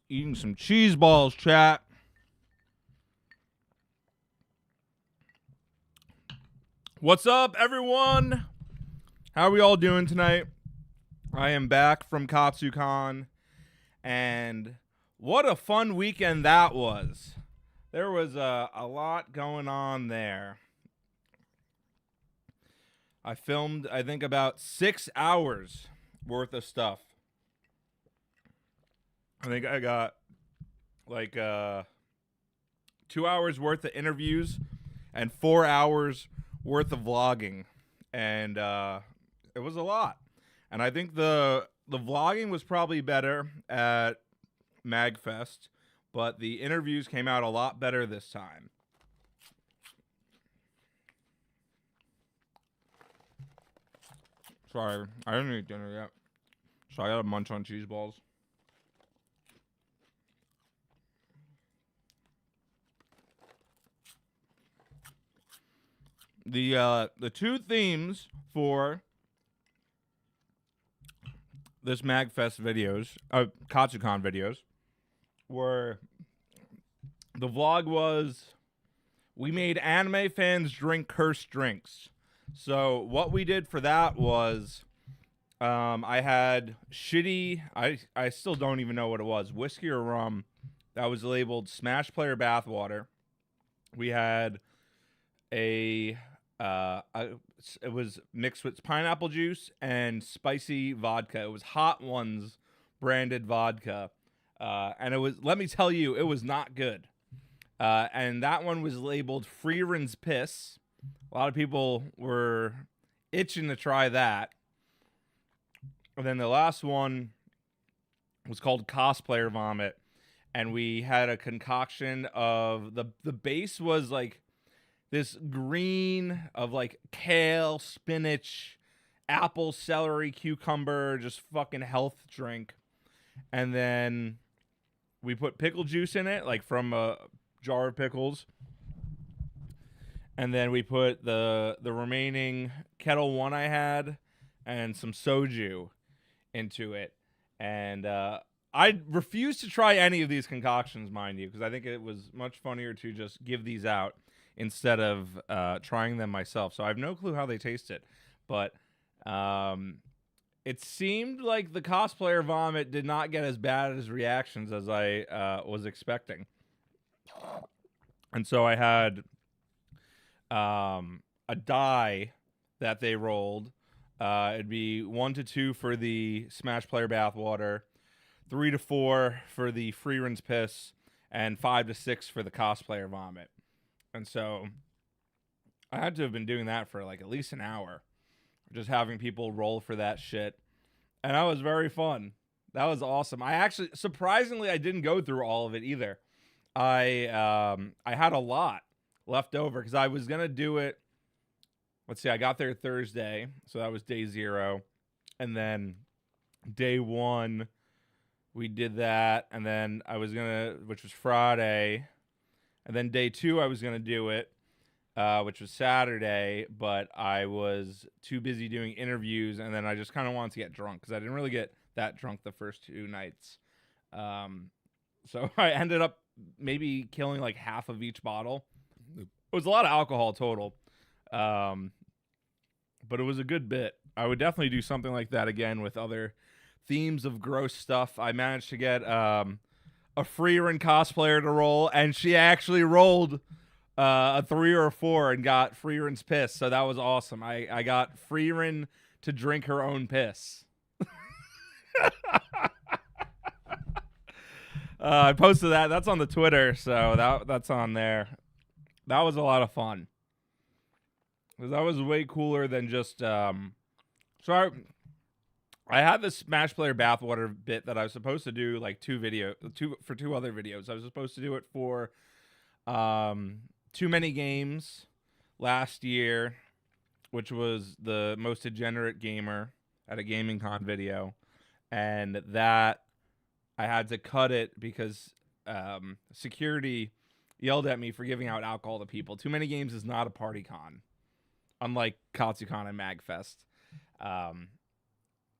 Eating some cheese balls, chat. What's up, everyone? How are we all doing tonight? I am back from KatsuCon, and what a fun weekend that was. There was a lot going on there. I filmed, I think, about 6 hours worth of stuff. I think I got like 2 hours worth of interviews and 4 hours worth of vlogging, and it was a lot. And I think the vlogging was probably better at MagFest, but the interviews came out a lot better this time. Sorry, I didn't eat dinner yet, so I gotta munch on cheese balls. The two themes for this MagFest videos, KatsuCon videos, were the vlog was we made anime fans drink cursed drinks. So what we did for that was I had shitty, I still don't even know what it was, whiskey or rum that was labeled Smash Player bathwater. We had it was mixed with pineapple juice and spicy vodka. It was Hot Ones branded vodka. And it was, let me tell you, it was not good. And that one was labeled Freeren's Piss. A lot of people were itching to try that. And then the last one was called Cosplayer Vomit. And we had a concoction of the base was like this green of like kale, spinach, apple, celery, cucumber, just fucking health drink. And then we put pickle juice in it, like from a jar of pickles. And then we put the remaining Kettle One I had and some soju into it. And I refuse to try any of these concoctions, mind you, because I think it was much funnier to just give these out instead of trying them myself. So I have no clue how they tasted. But it seemed like the cosplayer vomit did not get as bad as reactions as I was expecting. And so I had a die that they rolled. It'd be 1 to 2 for the Smash Player bathwater, 3 to 4 for the Freeren's Piss, and 5 to 6 for the cosplayer vomit. And so I had to have been doing that for like at least an hour, just having people roll for that shit. And that was very fun. That was awesome. I actually, surprisingly, I didn't go through all of it either. I had a lot left over because I was going to do it. Let's see, I got there Thursday, so that was day 0. And then day 1, we did that. And then I was going to, which was Friday. And then day 2, I was going to do it, which was Saturday, but I was too busy doing interviews, and then I just kind of wanted to get drunk because I didn't really get that drunk the first 2 nights. So I ended up maybe killing like half of each bottle. It was a lot of alcohol total, but it was a good bit. I would definitely do something like that again with other themes of gross stuff. I managed to get a Freeren cosplayer to roll, and she actually rolled a 3 or a 4 and got Freeren's Piss. So that was awesome. I got Freeren to drink her own piss. I posted that. That's on the Twitter, so that's on there. That was a lot of fun. That was way cooler than just so I had this Smash Player bathwater bit that I was supposed to do like 2 other videos. I was supposed to do it for Too Many Games last year, which was the most degenerate gamer at a gaming con video, and that I had to cut it because security yelled at me for giving out alcohol to people. Too Many Games is not a party con, unlike KatsuCon and MagFest.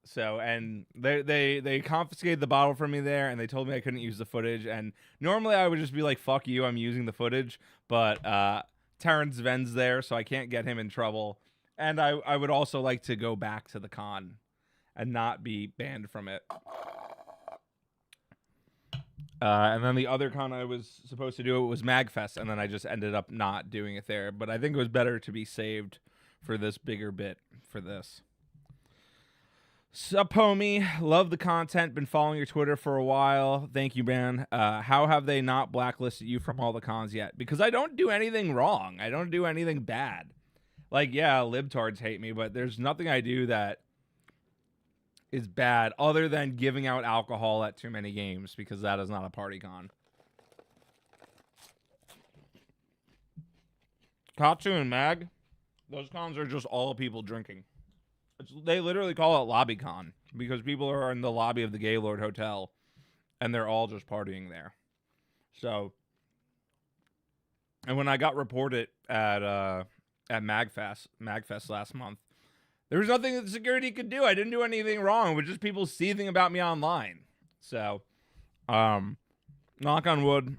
So, and they confiscated the bottle from me there, and they told me I couldn't use the footage. And normally I would just be like, "Fuck you, I'm using the footage." But Terrence Venn's there, so I can't get him in trouble. And I would also like to go back to the con and not be banned from it. And then the other con I was supposed to do it was MagFest, and then I just ended up not doing it there. But I think it was better to be saved for this bigger bit for this. Sup, homie? Love the content. Been following your Twitter for a while. Thank you, man. How have they not blacklisted you from all the cons yet? Because I don't do anything wrong. I don't do anything bad. Like, yeah, libtards hate me, but there's nothing I do that is bad other than giving out alcohol at too many games, because that is not a party con. Katsu and Mag, those cons are just all people drinking. They literally call it lobby con because people are in the lobby of the Gaylord Hotel and they're all just partying there. So, and when I got reported at MagFest last month, there was nothing that the security could do. I didn't do anything wrong. It was just people seething about me online. So, knock on wood,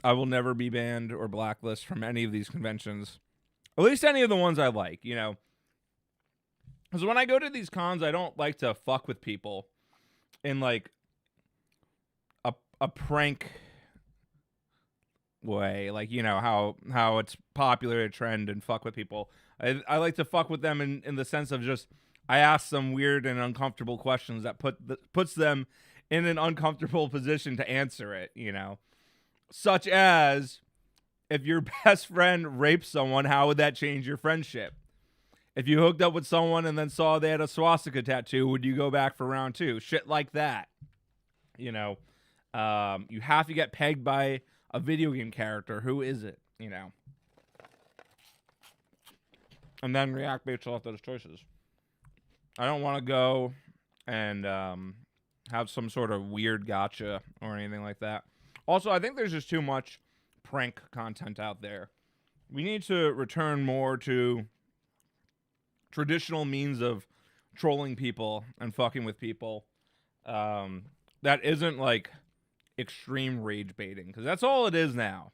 I will never be banned or blacklisted from any of these conventions. At least any of the ones I like, you know. Because when I go to these cons, I don't like to fuck with people in like a prank way. Like, you know, how it's popular to trend and fuck with people. I like to fuck with them in the sense of just I ask some weird and uncomfortable questions that puts them in an uncomfortable position to answer it, you know. Such as, if your best friend rapes someone, how would that change your friendship? If you hooked up with someone and then saw they had a swastika tattoo, would you go back for round 2? Shit like that. You know, you have to get pegged by a video game character. Who is it? You know. And then react based off those choices. I don't want to go and have some sort of weird gotcha or anything like that. Also, I think there's just too much prank content out there. We need to return more to traditional means of trolling people and fucking with people that isn't like extreme rage baiting, because that's all it is now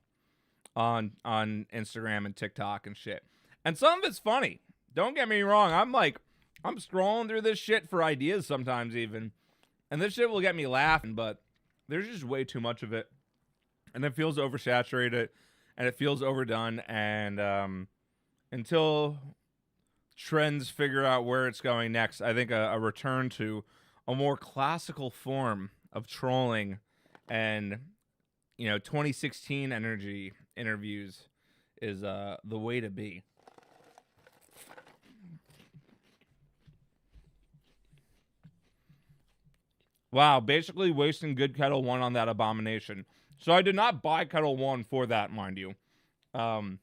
on Instagram and TikTok and shit. And some of it's funny. Don't get me wrong. I'm scrolling through this shit for ideas sometimes even, and this shit will get me laughing, but there's just way too much of it, and it feels oversaturated and it feels overdone. And until trends figure out where it's going next, I think a return to a more classical form of trolling and, you know, 2016 energy interviews is the way to be. Wow, basically wasting good Kettle One on that abomination. So I did not buy Kettle One for that, mind you. That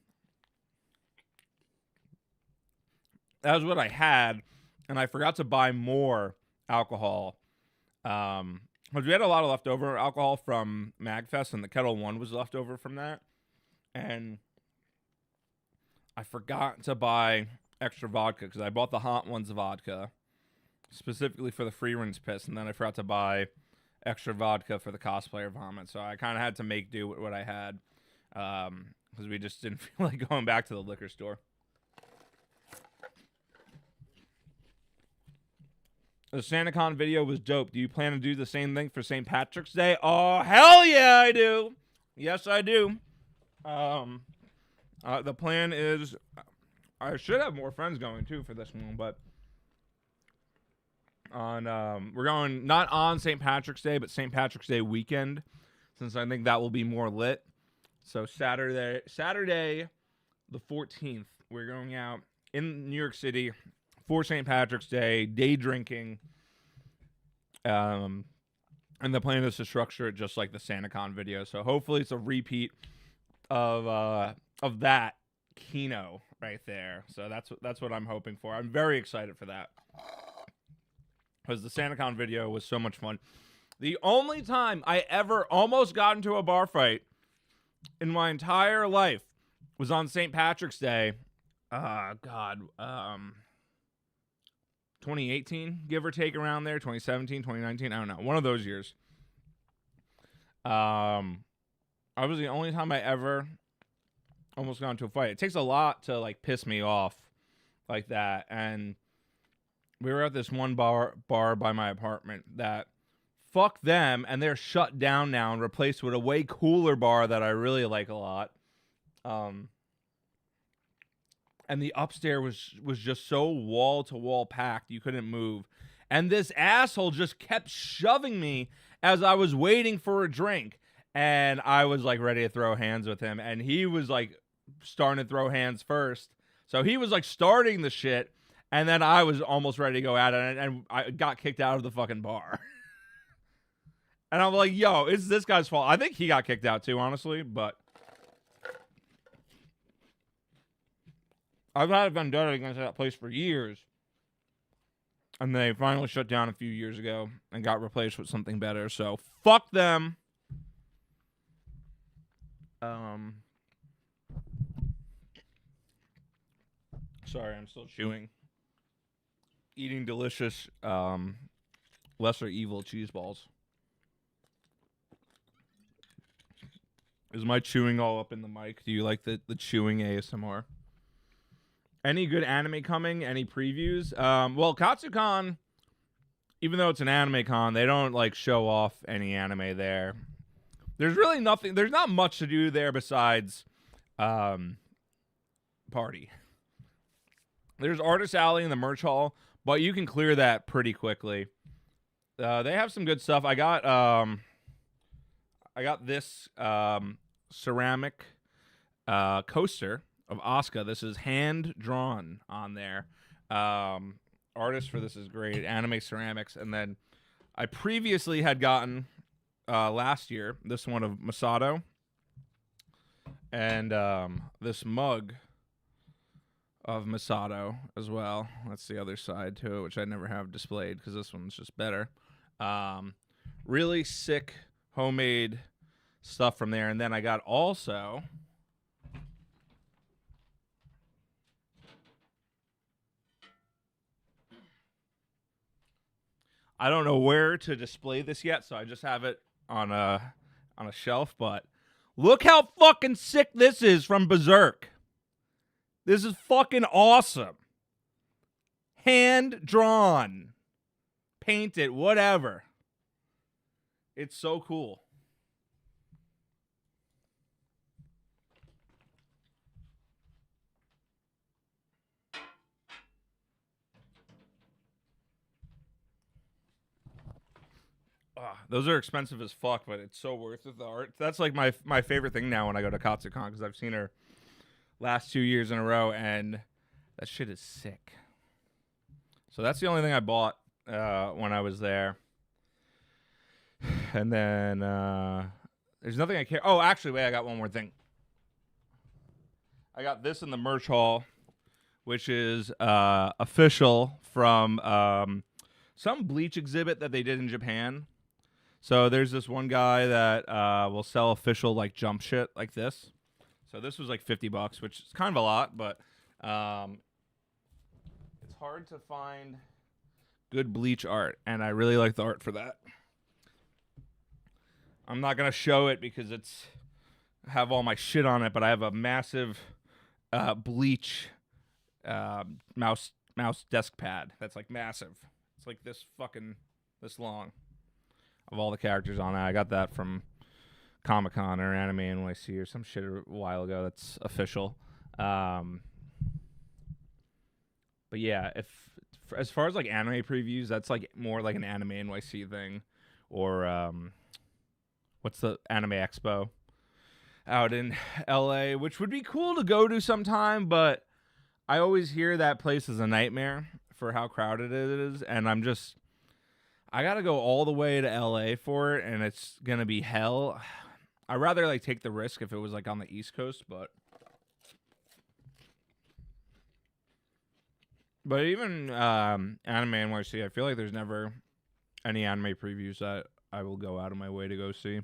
was what I had, and I forgot to buy more alcohol. Because we had a lot of leftover alcohol from MagFest, and the Kettle One was left over from that. And I forgot to buy extra vodka, because I bought the Hot Ones vodka specifically for the free rinse piss, and then I forgot to buy extra vodka for the cosplayer vomit. So I kind of had to make do with what I had, because we just didn't feel like going back to the liquor store. The SantaCon video was dope. Do you plan to do the same thing for St. Patrick's Day? Oh, hell yeah, I do. Yes, I do. The plan is, I should have more friends going too for this one, but we're going not on St. Patrick's Day, but St. Patrick's Day weekend, since I think that will be more lit. So Saturday the 14th, we're going out in New York City for St. Patrick's Day, day drinking. And the plan is to structure it just like the SantaCon video. So hopefully it's a repeat of that Kino right there. So that's what I'm hoping for. I'm very excited for that, because the SantaCon video was so much fun. The only time I ever almost got into a bar fight in my entire life was on St. Patrick's Day. 20 2018, give or take around there, 2017, 2019, I don't know, one of those years. I was the only time I ever almost got into a fight. It takes a lot to like piss me off like that. And we were at this one bar by my apartment that fuck them, and they're shut down now and replaced with a way cooler bar that I really like a lot. And the upstairs was just so wall to wall packed you couldn't move. And this asshole just kept shoving me as I was waiting for a drink. And I was like ready to throw hands with him. And he was like starting to throw hands first. So he was like starting the shit. And then I was almost ready to go at it. And I got kicked out of the fucking bar. And I'm like, yo, it's this guy's fault. I think he got kicked out too, honestly. But I've had a vendetta against that place for years. And they finally shut down a few years ago and got replaced with something better. So fuck them. Sorry, I'm still chewing. Eating delicious lesser evil cheese balls. Is my chewing all up in the mic? Do you like the chewing ASMR? Any good anime coming? Any previews? Well, Katsucon, even though it's an anime con, they don't like show off any anime there. There's really nothing. There's not much to do there besides party. There's Artist Alley in the merch hall, but you can clear that pretty quickly. They have some good stuff. I got this ceramic coaster of Asuka. This is hand drawn on there. Artist for this is great. Anime Ceramics. And then I previously had gotten last year this one of Masato. And this mug of Masato as well. That's the other side to it, which I never have displayed because this one's just better. Really sick homemade stuff from there. And then I got also I don't know where to display this yet, so I just have it on a shelf, but look how fucking sick this is from Berserk. This is fucking awesome. Hand drawn. Painted, whatever. It's so cool. Those are expensive as fuck, but it's so worth it. The art. That's like my favorite thing now when I go to Katsucon, because I've seen her last 2 years in a row, and that shit is sick. So that's the only thing I bought when I was there. And then there's nothing I care. Oh, actually, wait, I got one more thing. I got this in the merch hall, which is official from some Bleach exhibit that they did in Japan. So there's this one guy that will sell official like jump shit like this. So this was like $50, which is kind of a lot, but it's hard to find good Bleach art, and I really like the art for that. I'm not gonna show it because it's have all my shit on it, but I have a massive Bleach mouse desk pad that's like massive. It's like this long of all the characters on it. I got that from Comic-Con or Anime NYC or some shit a while ago. That's official. But yeah, as far as like anime previews, that's like more like an Anime NYC thing, or what's the Anime Expo out in LA, which would be cool to go to sometime, but I always hear that place is a nightmare for how crowded it is, and I gotta go all the way to LA for it, and it's gonna be hell. I'd rather like take the risk if it was like on the East Coast, but even Anime NYC, I feel like there's never any anime previews that I will go out of my way to go see.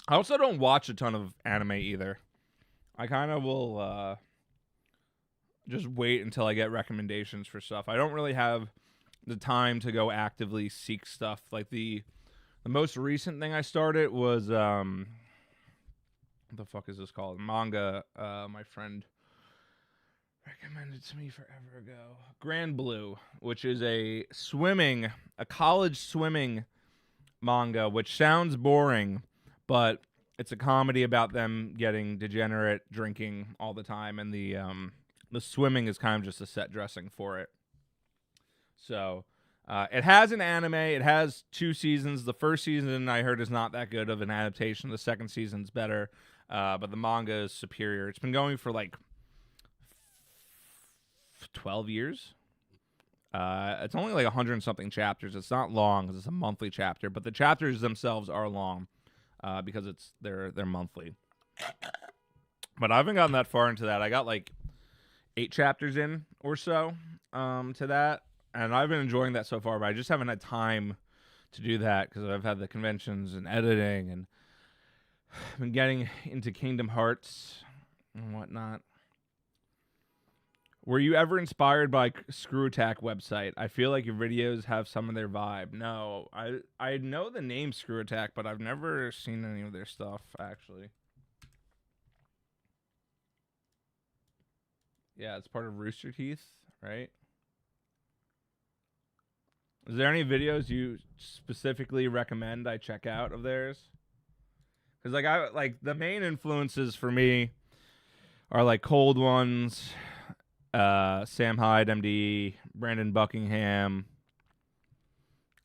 I also don't watch a ton of anime either. I kind of will just wait until I get recommendations for stuff. I don't really have the time to go actively seek stuff. Like the most recent thing I started was what the fuck is this called? Manga. My friend recommended to me forever ago. Grand Blue, which is a college swimming manga, which sounds boring, but it's a comedy about them getting degenerate, drinking all the time, and the swimming is kind of just a set dressing for it. So it has an anime. It has 2 seasons. The first season I heard is not that good of an adaptation. The second season's better, but the manga is superior. It's been going for like 12 years. It's only like 100 and something chapters. It's not long because it's a monthly chapter, but the chapters themselves are long because they're monthly. But I haven't gotten that far into that. I got like 8 chapters in or so to that, and I've been enjoying that so far, but I just haven't had time to do that because I've had the conventions and editing, and been getting into Kingdom Hearts and whatnot. Were you ever inspired by Screw Attack website? I feel like your videos have some of their vibe. No, I know the name Screw Attack, but I've never seen any of their stuff, actually. Yeah, it's part of Rooster Teeth, right? Is there any videos you specifically recommend I check out of theirs? Because the main influences for me are like Cold Ones, Sam Hyde, MD, Brandon Buckingham.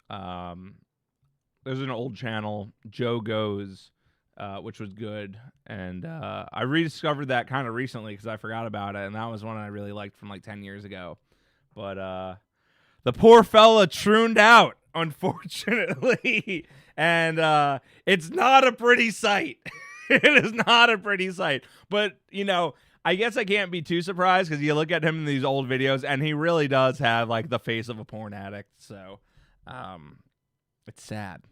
There's an old channel, Joe Goes, which was good, and I rediscovered that kind of recently because I forgot about it, and that was one I really liked from like 10 years ago. But the poor fella trooned out, unfortunately, and it's not a pretty sight. It is not a pretty sight, but you know, I guess I can't be too surprised because you look at him in these old videos and he really does have like the face of a porn addict. So it's sad.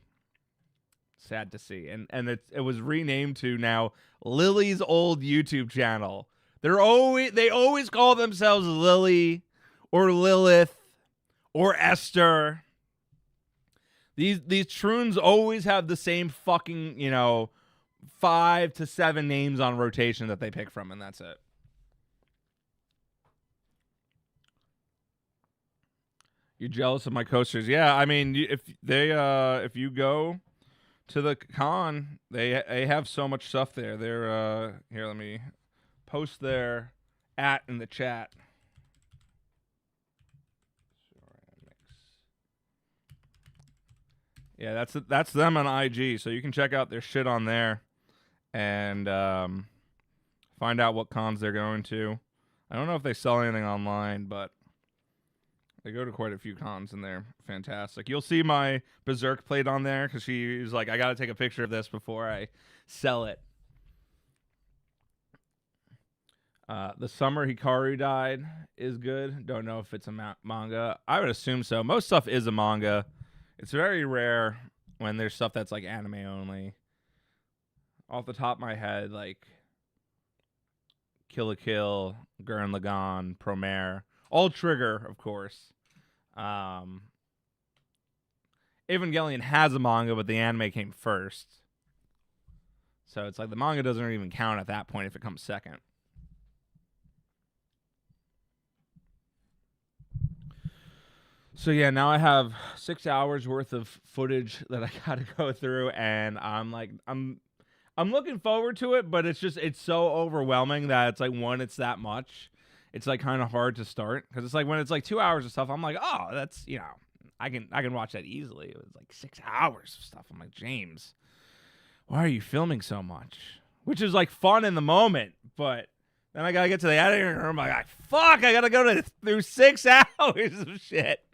Sad to see. And it was renamed to now Lily's old YouTube channel. They always call themselves Lily or Lilith or Esther. These troons always have the same fucking, 5 to 7 names on rotation that they pick from, and that's it. You're jealous of my coasters? Yeah, I mean, if you go to the con, they have so much stuff there. They're here. Let me post their @ in the chat. Yeah, that's them on IG, so you can check out their shit on there and find out what cons they're going to. I don't know if they sell anything online, but they go to quite a few cons and they're fantastic. You'll see my Berserk plate on there because she was like, I got to take a picture of this before I sell it. The Summer Hikaru Died is good. Don't know if it's a manga. I would assume so. Most stuff is a manga. It's very rare when there's stuff that's like anime only. Off the top of my head, like Kill la Kill, Gurren Lagann, Promare, all Trigger, of course. Evangelion has a manga, but the anime came first. So it's like the manga doesn't even count at that point if it comes second. So yeah, now I have 6 hours worth of footage that I gotta go through, and I'm looking forward to it, but it's so overwhelming that it's like it's that much. It's like kind of hard to start because it's like when it's like 2 hours of stuff, I'm like, oh, that's I can watch that easily. It was like 6 hours of stuff. I'm like, James, why are you filming so much? Which is like fun in the moment, but then I gotta get to the editing room. I'm like, fuck, I gotta go through 6 hours of shit.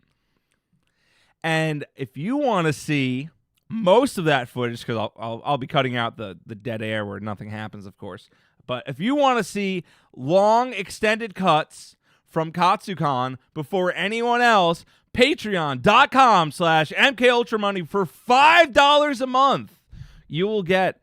And if you want to see most of that footage, because I'll be cutting out the dead air where nothing happens, of course. But if you want to see long extended cuts from Katsucon before anyone else, patreon.com/MKUltramoney for $5 a month. You will get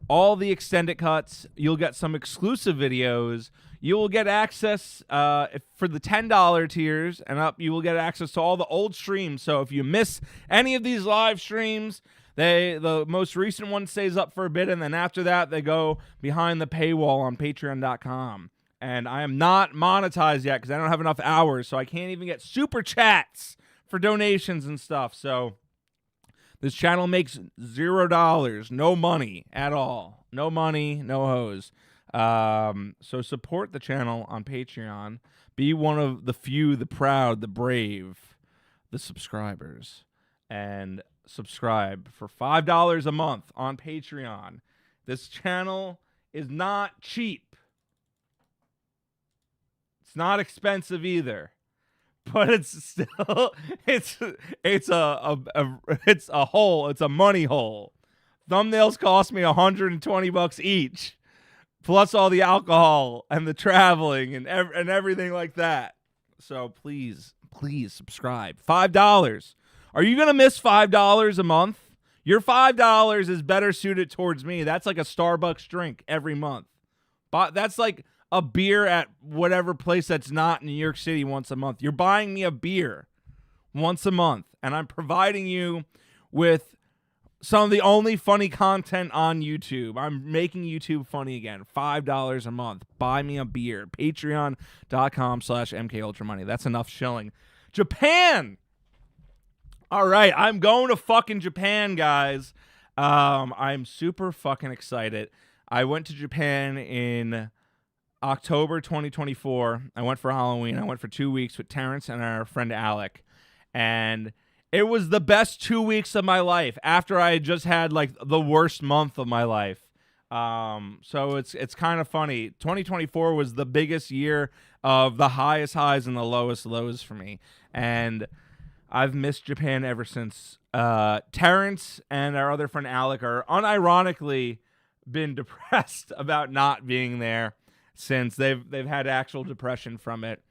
all the extended cuts. You'll get some exclusive videos. you will get access for the $10 tiers and up. You will get access to all the old streams. So if you miss any of these live streams, the most recent one stays up for a bit, and then after that, they go behind the paywall on Patreon.com. And I am not monetized yet because I don't have enough hours, so I can't even get super chats for donations and stuff. So this channel makes $0, no money at all. No money, no hose. So support the channel on Patreon. Be one of the few, the proud, the brave, the subscribers. And subscribe for $5 a month on Patreon. This channel is not cheap. It's not expensive either. But it's still it's a hole. It's a money hole. Thumbnails cost me $120 each, plus all the alcohol and the traveling and everything like that. So please subscribe. $5. Are you gonna miss $5 a month? Your $5 is better suited towards me. That's like a Starbucks drink every month. But that's like a beer at whatever place that's not in New York City once a month. You're buying me a beer once a month, and I'm providing you with some of the only funny content on YouTube. I'm making YouTube funny again. $5 a month. Buy me a beer. Patreon.com/MKUltramoney. That's enough shilling. Japan! All right, I'm going to fucking Japan, guys. I'm super fucking excited. I went to Japan in October 2024. I went for Halloween. I went for 2 weeks with Terrence and our friend Alec. And it was the best 2 weeks of my life after I had just had like the worst month of my life. So it's kind of funny. 2024 was the biggest year of the highest highs and the lowest lows for me. And I've missed Japan ever since. Terrence and our other friend Alec are unironically been depressed about not being there since they've had actual depression from it.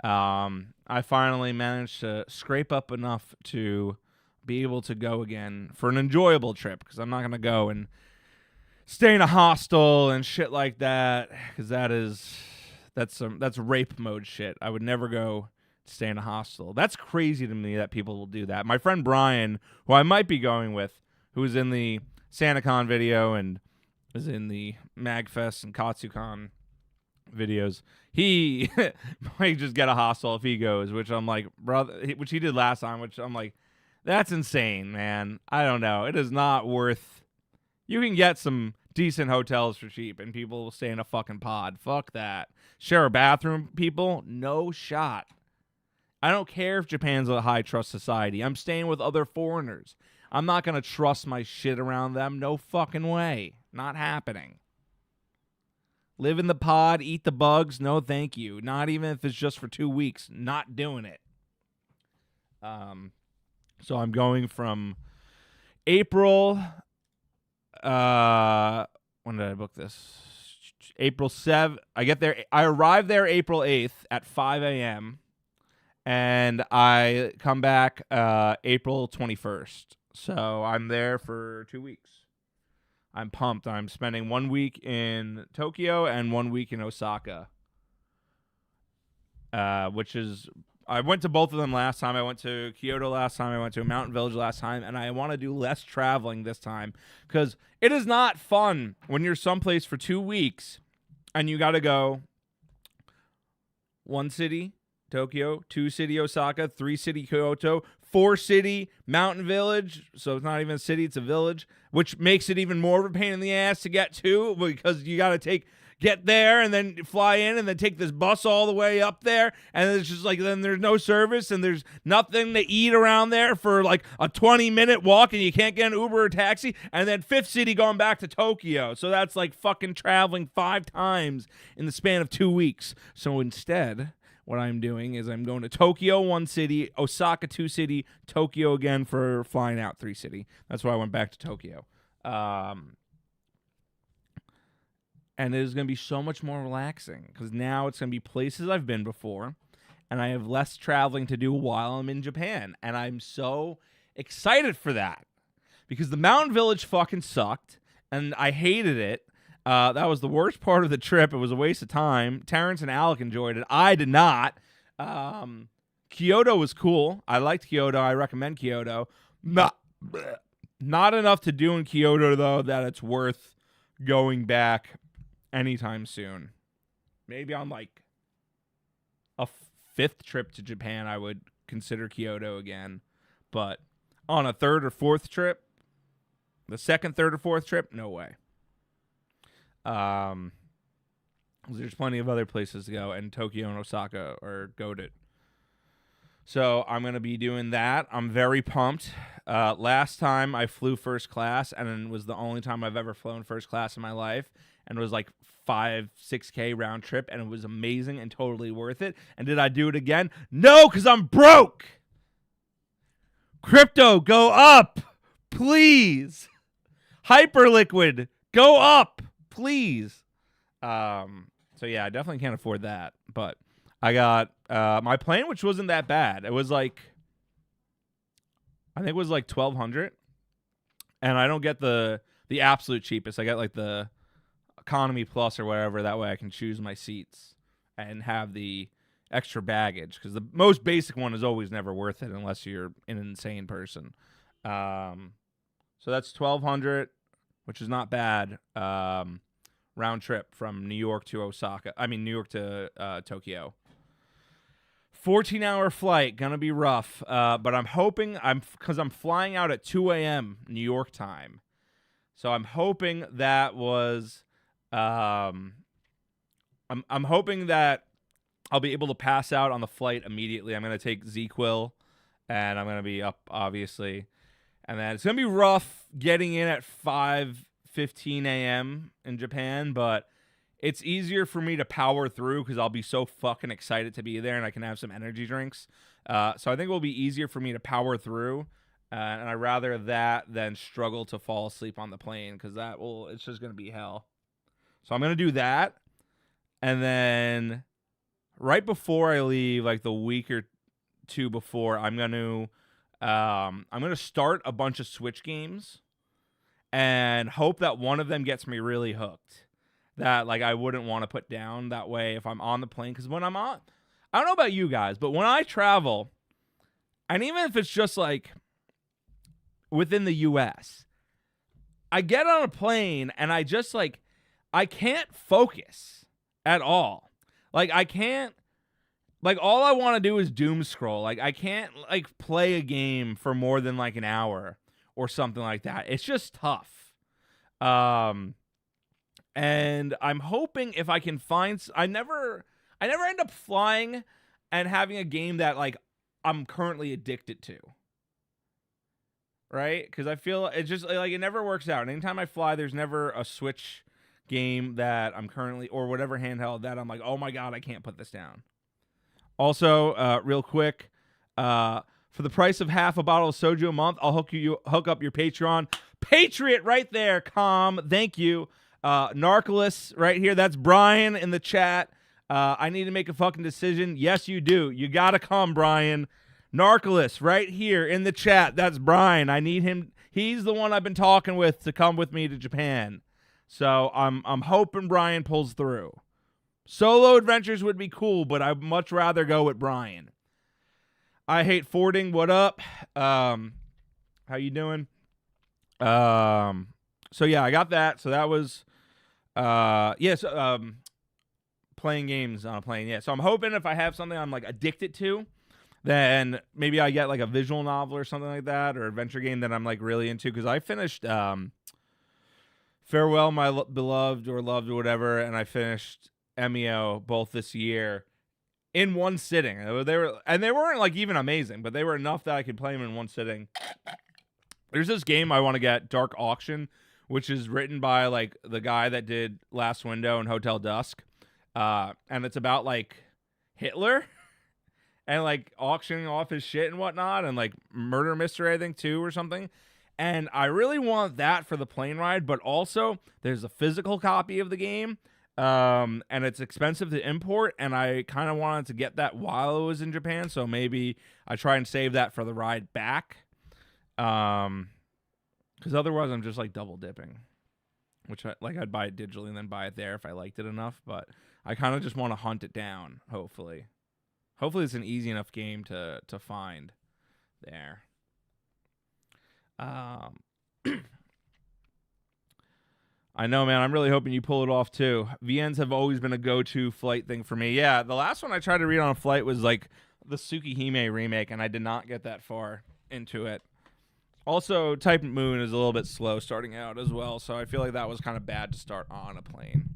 I finally managed to scrape up enough to be able to go again for an enjoyable trip, because I'm not going to go and stay in a hostel and shit like that, because that's rape mode shit. I would never go stay in a hostel. That's crazy to me that people will do that. My friend Brian, who I might be going with, who is in the SantaCon video and is in the MagFest and KatsuCon videos, he might just get a hostel if he goes, which I'm like, brother, which he did last time, which I'm like, that's insane, man. I don't know. It is not worth. You can get some decent hotels for cheap, and people will stay in a fucking pod. Fuck that. Share a bathroom, people? No shot. I don't care if Japan's a high trust society. I'm staying with other foreigners. I'm not going to trust my shit around them. No fucking way. Not happening. Live in the pod, eat the bugs. No, thank you. Not even if it's just for 2 weeks. Not doing it. So I'm going from April. When did I book this? April 7th. I arrived there April 8th at 5 a.m. And I come back April 21st. So I'm there for 2 weeks. I'm pumped. I'm spending 1 week in Tokyo and 1 week in Osaka. Which is, I went to both of them last time. I went to Kyoto last time. I went to Mountain Village last time. And I want to do less traveling this time, because it is not fun when you're someplace for 2 weeks and you got to go 1 city, Tokyo, 2 city, Osaka, 3 city, Kyoto, 4 city, Mountain Village. So it's not even a city, it's a village, which makes it even more of a pain in the ass to get to, because you got to get there and then fly in and then take this bus all the way up there. And it's just like, then there's no service and there's nothing to eat around there for like a 20-minute walk, and you can't get an Uber or taxi. And then 5th city going back to Tokyo. So that's like fucking traveling 5 times in the span of 2 weeks. So instead, what I'm doing is I'm going to Tokyo 1 city, Osaka 2 city, Tokyo again for flying out 3 city. That's why I went back to Tokyo. And it is going to be so much more relaxing, because now it's going to be places I've been before, and I have less traveling to do while I'm in Japan. And I'm so excited for that, because the Mountain Village fucking sucked, and I hated it. That was the worst part of the trip. It was a waste of time. Terrence and Alec enjoyed it. I did not. Kyoto was cool. I liked Kyoto. I recommend Kyoto. Not enough to do in Kyoto, though, that it's worth going back anytime soon. Maybe on like a fifth trip to Japan, I would consider Kyoto again. But on a third or fourth trip, the second, third, or fourth trip, no way. There's plenty of other places to go, and Tokyo and Osaka are goated. So I'm going to be doing that. I'm very pumped. Last time I flew first class, and it was the only time I've ever flown first class in my life, and it was like 5-6K round trip, and it was amazing and totally worth it. And did I do it again? No, because I'm broke. Crypto, go up, please. Hyperliquid, go up, please. So yeah, I definitely can't afford that. But I got my plane, which wasn't that bad. It was like, I think it was like $1,200, and I don't get the absolute cheapest. I get like the economy plus or whatever. That way I can choose my seats and have the extra baggage, because the most basic one is always never worth it unless you're an insane person. So that's $1,200, which is not bad. Round trip from New York to New York to Tokyo. 14-hour flight, gonna be rough. But I'm hoping because I'm flying out at 2 a.m. New York time, so I'm hoping that was I'm hoping that I'll be able to pass out on the flight immediately. I'm going to take ZQuil, and I'm going to be up, obviously. And then it's going to be rough getting in at 5:15 a.m. in Japan, but it's easier for me to power through because I'll be so fucking excited to be there, and I can have some energy drinks. So I think it will be easier for me to power through, and I'd rather that than struggle to fall asleep on the plane, because it's just going to be hell. So I'm going to do that, and then right before I leave, like the week or two before, I'm gonna start a bunch of Switch games and hope that one of them gets me really hooked, that like I wouldn't want to put down. That way, if I'm on the plane, because when I'm on, I don't know about you guys, but when I travel, and even if it's just like within the U.S., I get on a plane and I just like, I can't focus at all. Like, I can't, like, all I want to do is doom scroll. Like, I can't, like, play a game for more than, like, an hour or something like that. It's just tough. And I'm hoping if I can find, I never end up flying and having a game that, like, I'm currently addicted to. Right? Because I feel it just, like, it never works out. And anytime I fly, there's never a Switch game that I'm currently, or whatever handheld that I'm like, oh my god, I can't put this down. Also, real quick, for the price of half a bottle of soju a month, I'll hook up your Patreon. Patriot right there, thank you. Narcolis right here, that's Brian in the chat. I need to make a fucking decision. Yes, you do. You gotta come, Brian. Narcolis right here in the chat, that's Brian. I need him. He's the one I've been talking with to come with me to Japan. So I'm hoping Brian pulls through. Solo adventures would be cool, but I'd much rather go with Brian. I hate fording. What up? How you doing? So yeah, I got that. So that was playing games on a plane. Yeah. So I'm hoping if I have something I'm like addicted to, then maybe I get like a visual novel or something like that, or adventure game that I'm like really into, because I finished Farewell, My Beloved, or Loved, or whatever, and I finished MEO both this year in one sitting. They weren't like even amazing, but they were enough that I could play them in one sitting. There's this game I want to get, Dark Auction, which is written by like the guy that did Last Window and Hotel Dusk, and it's about like Hitler and like auctioning off his shit and whatnot, and like murder mystery, I think, too, or something. And I really want that for the plane ride, but also there's a physical copy of the game, and it's expensive to import, and I kind of wanted to get that while I was in Japan, so maybe I try and save that for the ride back, because otherwise I'm just like double dipping. which I'd buy it digitally and then buy it there if I liked it enough. But I kind of just want to hunt it down. Hopefully it's an easy enough game to find there. I know, man. I'm really hoping you pull it off too. VNs have always been a go-to flight thing for me. Yeah, the last one I tried to read on a flight was like the Tsukihime remake, and I did not get that far into it. Also, Type Moon is a little bit slow starting out as well, so I feel like that was kind of bad to start on a plane.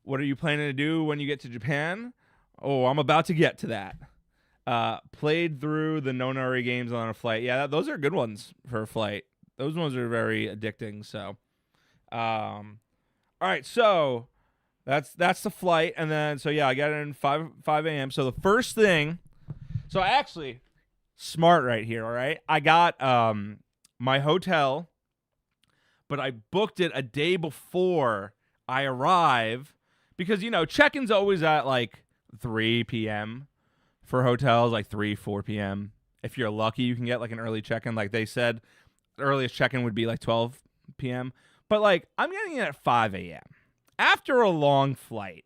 What are you planning to do when you get to Japan? Oh, I'm about to get to that. Played through the Nonari games on a flight. Yeah, those are good ones for a flight. Those ones are very addicting, so... all right, so that's the flight, and then I got in 5 a.m. So the first thing, so I actually smart right here. All right, I got my hotel, but I booked it a day before I arrive because check-in's always at like 3 p.m. for hotels, like 4 p.m. If you're lucky, you can get like an early check-in. Like they said, the earliest check-in would be like 12 p.m. But, like, I'm getting in at 5 a.m. after a long flight.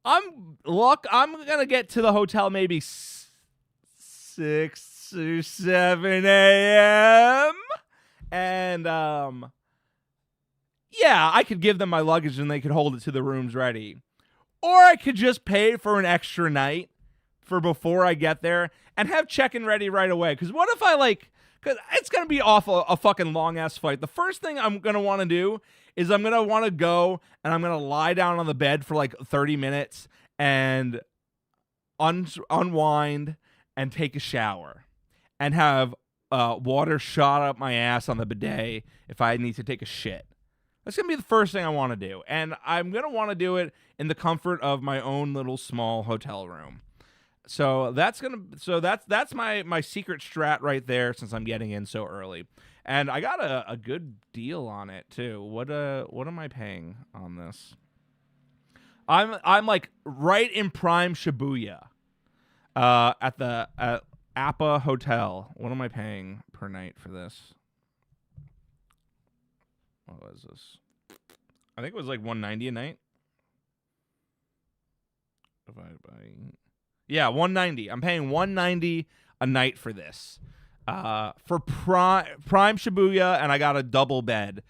I'm going to get to the hotel maybe 6 or 7 a.m. And, yeah, I could give them my luggage and they could hold it to the rooms ready. Or I could just pay for an extra night for before I get there and have check-in ready right away. Because what if I, like... Because it's going to be a fucking long-ass flight. The first thing I'm going to want to do is I'm going to want to go and I'm going to lie down on the bed for like 30 minutes and unwind and take a shower and have water shot up my ass on the bidet if I need to take a shit. That's going to be the first thing I want to do. And I'm going to want to do it in the comfort of my own little small hotel room. So that's my secret strat right there since I'm getting in so early. And I got a good deal on it too. What am I paying on this? I'm like right in prime Shibuya. At Appa Hotel. What am I paying per night for this? What was this? I think it was like $190 a night. Divided by... Yeah, $190. I'm paying $190 a night for this. For prime Shibuya, and I got a double bed,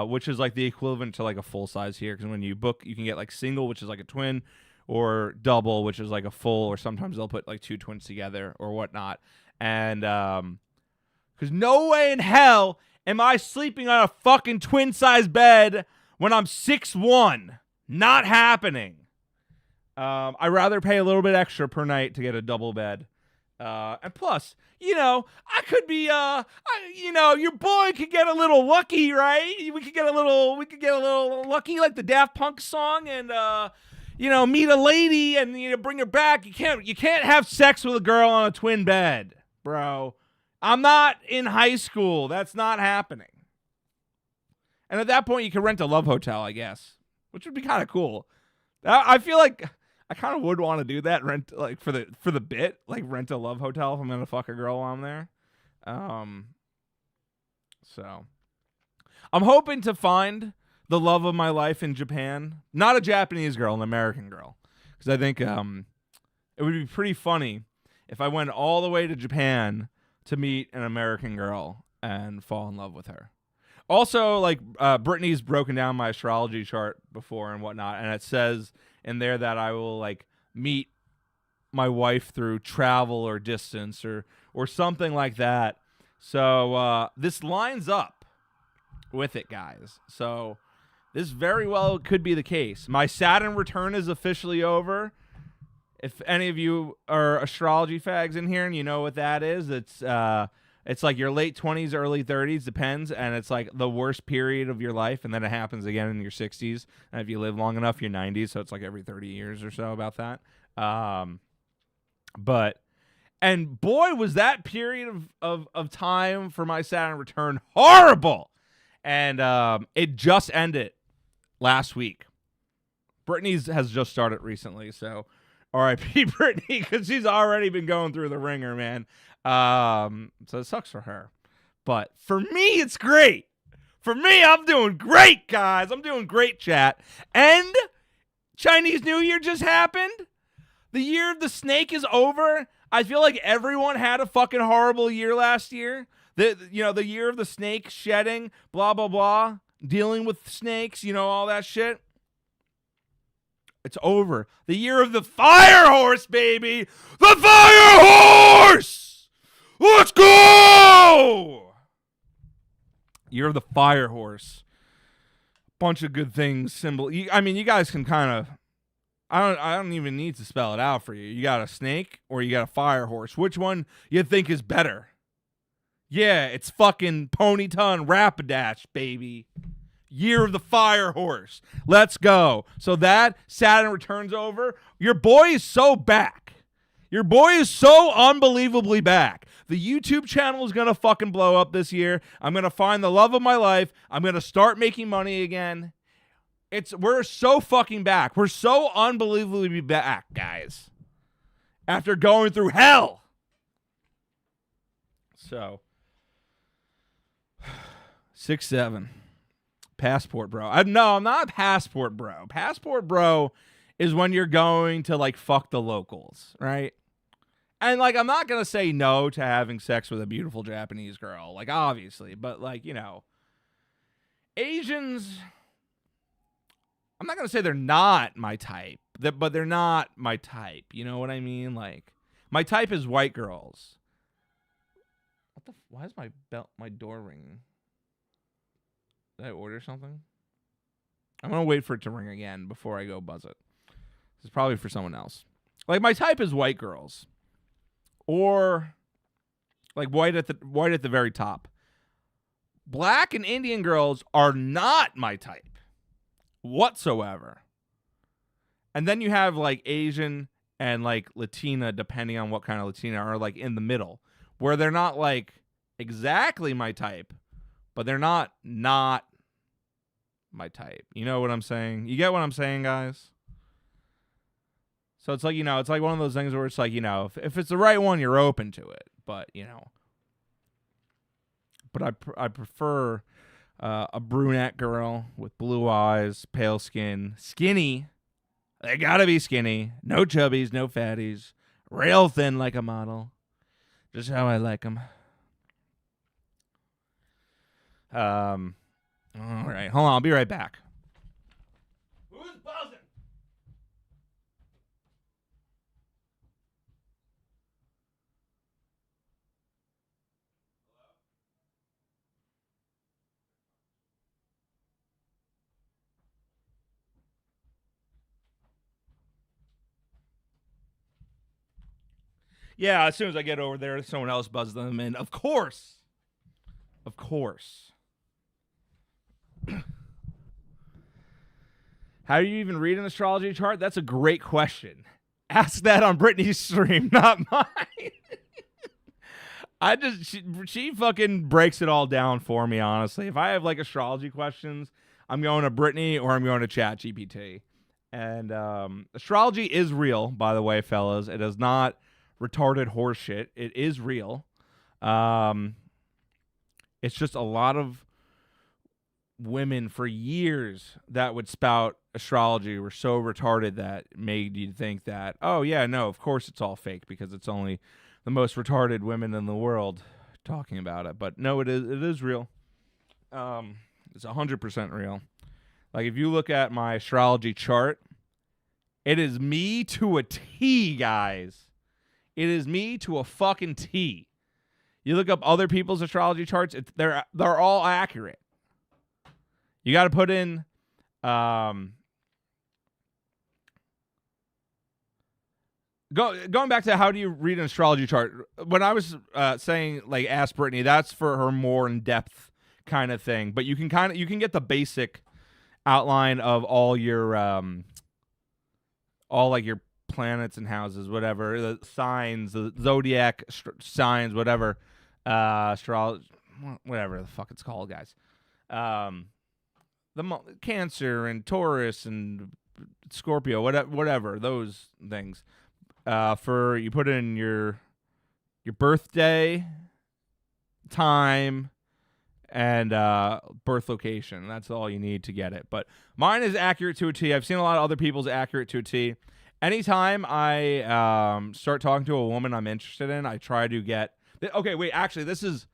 which is like the equivalent to like a full size here. Because when you book, you can get like single, which is like a twin, or double, which is like a full, or sometimes they'll put like two twins together or whatnot. And because no way in hell am I sleeping on a fucking twin size bed when I'm 6'1". Not happening. I'd rather pay a little bit extra per night to get a double bed. And plus, I could be, your boy could get a little lucky, right? We could get a little lucky like the Daft Punk song and, meet a lady and, bring her back. You can't have sex with a girl on a twin bed, bro. I'm not in high school. That's not happening. And at that point, you can rent a love hotel, I guess, which would be kind of cool. I feel like I kind of would want to do that, rent like for the bit, like rent a love hotel if I'm gonna fuck a girl while I'm there. So I'm hoping to find the love of my life in Japan, not a Japanese girl, an American girl, because I think it would be pretty funny if I went all the way to Japan to meet an American girl and fall in love with her. Also, like Brittany's broken down my astrology chart before and whatnot, and it says in there that I will like meet my wife through travel or distance or something like that. So this lines up with it, guys. So this very well could be the case. My Saturn return is officially over. If any of you are astrology fags in here and you know what that is, it's like your late 20s, early 30s, depends, and it's like the worst period of your life, and then it happens again in your 60s, and if you live long enough, your 90s, so it's like every 30 years or so about that. And boy, was that period of time for my Saturn return horrible, and it just ended last week. Brittany's has just started recently, so R.I.P. Brittany, because she's already been going through the ringer, man. So it sucks for her. But for me, it's great. For me, I'm doing great, guys. I'm doing great, chat. And Chinese New Year just happened. The year of the snake is over. I feel like everyone had a fucking horrible year last year. The year of the snake shedding, blah, blah, blah. Dealing with snakes, all that shit. It's over. The year of the fire horse, baby. The fire horse! Let's go! Year of the fire horse. Bunch of good things. Symbol. You guys can kind of... I don't even need to spell it out for you. You got a snake or you got a fire horse. Which one you think is better? Yeah, it's fucking Ponyta and Rapidash, baby. Year of the fire horse. Let's go. So that Saturn Returns over. Your boy is so back. Your boy is so unbelievably back. The YouTube channel is going to fucking blow up this year. I'm going to find the love of my life. I'm going to start making money again. We're so fucking back. We're so unbelievably back, guys. After going through hell. So 6'7". Passport bro. No, I'm not a passport bro. Passport bro is when you're going to like fuck the locals, right? And like I'm not gonna say no to having sex with a beautiful Japanese girl, like obviously, but like Asians. I'm not gonna say they're not my type, but they're not my type. You know what I mean? Like my type is white girls. Why is my door ringing? Did I order something? I'm going to wait for it to ring again before I go buzz it. This is probably for someone else. Like, my type is white girls. Or, like, white at the very top. Black and Indian girls are not my type. Whatsoever. And then you have, like, Asian and, like, Latina, depending on what kind of Latina, are, like, in the middle. Where they're not, like, exactly my type. But they're not my type. You know what I'm saying? You get what I'm saying, guys? So it's like, it's like one of those things where it's like, if it's the right one, you're open to it. But, But I prefer a brunette girl with blue eyes, pale skin, skinny. They gotta be skinny. No chubbies, no fatties. Real thin like a model. Just how I like them. All right, hold on. I'll be right back. Who's buzzing? Yeah, as soon as I get over there, someone else buzzes them in. Of course. Of course. How do you even read an astrology chart? That's a great question. Ask that on Brittany's stream, not mine. She fucking breaks it all down for me, honestly. If I have like astrology questions, I'm going to Brittany or I'm going to ChatGPT. And astrology is real, by the way, fellas. It is not retarded horseshit. It is real. It's just a lot of women for years that would spout astrology were so retarded that made you think that, oh yeah, no, of course it's all fake because it's only the most retarded women in the world talking about it. But no, it is real. It's 100% real. Like if you look at my astrology chart, it is me to a T, guys. It is me to a fucking T. You look up other people's astrology charts, they're all accurate. You got to put in going back to how do you read an astrology chart. When I was saying like ask Brittany, that's for her more in depth kind of thing. But you can get the basic outline of all your all like your planets and houses, whatever, the signs, the zodiac signs, whatever, astrology, whatever the fuck it's called, guys. The Cancer and Taurus and Scorpio, whatever those things. For you put in your birthday, time, and birth location. That's all you need to get it. But mine is accurate to a T. I've seen a lot of other people's accurate to a T. Anytime I start talking to a woman I'm interested in, I try to get... Okay, wait, actually, this is...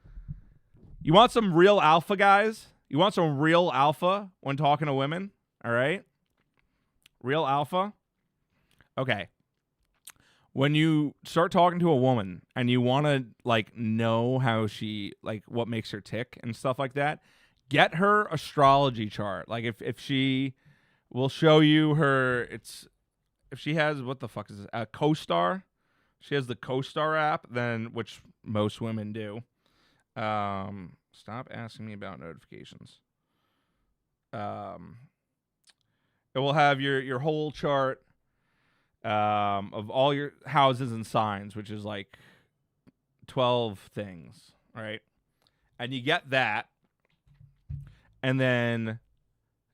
You want some real alpha, guys? You want some real alpha when talking to women? All right? Real alpha? Okay. When you start talking to a woman and you want to, like, know how she, like, what makes her tick and stuff like that, get her astrology chart. Like, if she will show you her... If she has, what the fuck is this? A CoStar. She has the CoStar app, then, which most women do. Stop asking me about notifications. It will have your whole chart of all your houses and signs, which is like 12 things, right? And you get that, and then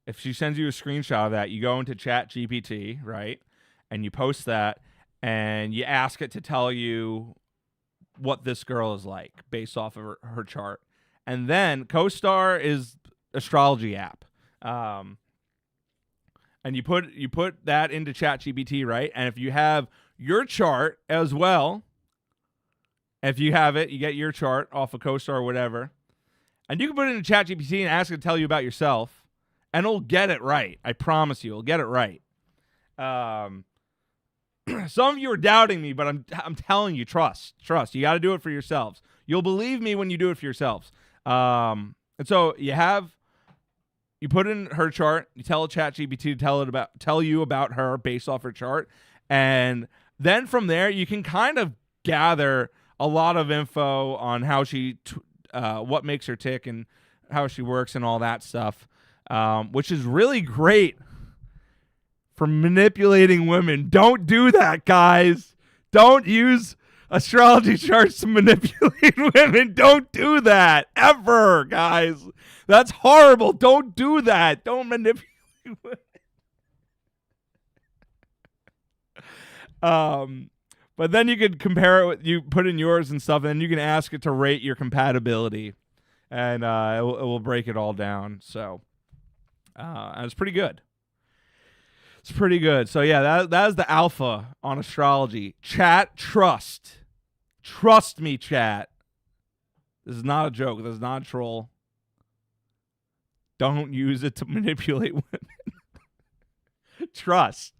if she sends you a screenshot of that, you go into ChatGPT, right? And you post that, and you ask it to tell you what this girl is like based off of her chart. And then CoStar is astrology app. And you put that into ChatGPT, right? And if you have your chart as well, if you have it, you get your chart off of CoStar or whatever, and you can put it into ChatGPT and ask it to tell you about yourself, and it'll get it right. I promise you, it'll get it right. Some of you are doubting me, but I'm telling you, trust. You got to do it for yourselves. You'll believe me when you do it for yourselves. And so you put in her chart, you tell ChatGPT to tell you about her based off her chart, and then from there you can kind of gather a lot of info on how what makes her tick and how she works and all that stuff, which is really great for manipulating women. Don't do that, guys. Don't use astrology charts to manipulate women. Don't do that ever, guys. That's horrible. Don't do that. Don't manipulate women. But then you could compare it with, you put in yours and stuff, and then you can ask it to rate your compatibility, and it will break it all down. So and it's pretty good. It's pretty good. So yeah, that is the alpha on astrology. Chat, trust. Trust me, chat. This is not a joke. This is not a troll. Don't use it to manipulate women. Trust.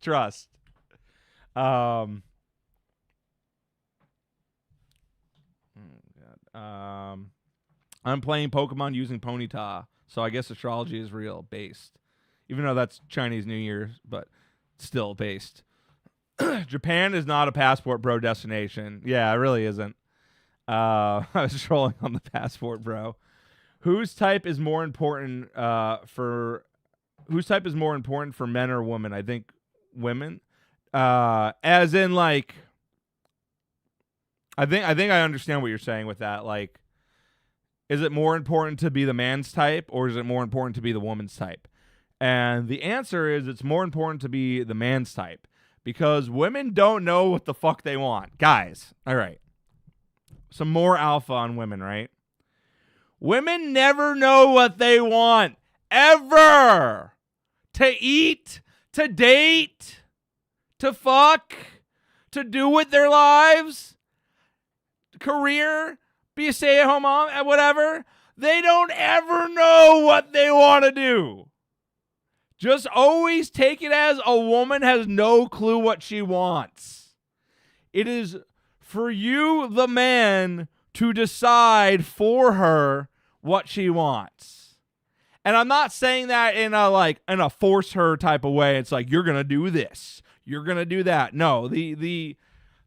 I'm playing Pokemon using Ponyta, so I guess astrology is real, based. Even though that's Chinese New Year, but still based. Japan is not a Passport Bro destination. Yeah, it really isn't. I was trolling on the Passport Bro. Whose type is more important for men or women? I think women. As in, like, I think I understand what you're saying with that. Like, is it more important to be the man's type, or is it more important to be the woman's type? And the answer is it's more important to be the man's type, because women don't know what the fuck they want. Guys, all right. Some more alpha on women, right? Women never know what they want, ever. To eat, to date, to fuck, to do with their lives, career, be a stay-at-home mom, and whatever. They don't ever know what they want to do. Just always take it as a woman has no clue what she wants. It is for you, the man, to decide for her what she wants. And I'm not saying that in a force her type of way. It's like, you're going to do this, you're going to do that. No, the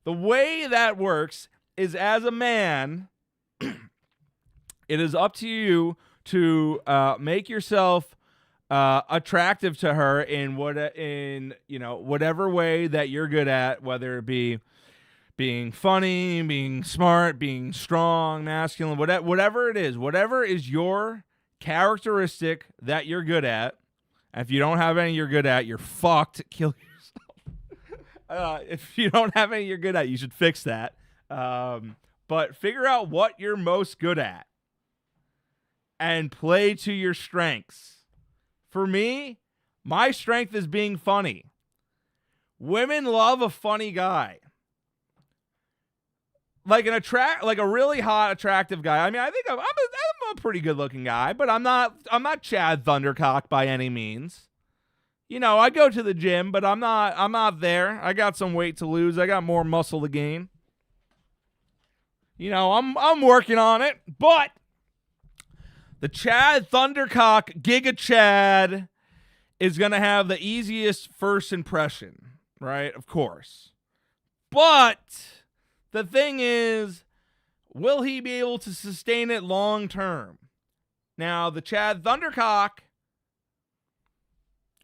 way that works is, as a man, it is up to you to make yourself attractive to her in whatever way that you're good at, whether it be being funny, being smart, being strong, masculine, whatever it is, whatever is your characteristic that you're good at. If you don't have any you're good at, you're fucked. Kill yourself. If you don't have any you're good at, you should fix that. But figure out what you're most good at. and play to your strengths. For me, my strength is being funny. Women love a funny guy. Like a really hot, attractive guy. I mean, I think I'm a pretty good-looking guy, but I'm not Chad Thundercock by any means. You know, I go to the gym, but I'm not there. I got some weight to lose. I got more muscle to gain. You know, I'm working on it, but the Chad Thundercock Giga Chad is going to have the easiest first impression, right? Of course. But the thing is, will he be able to sustain it long term? Now, the Chad Thundercock,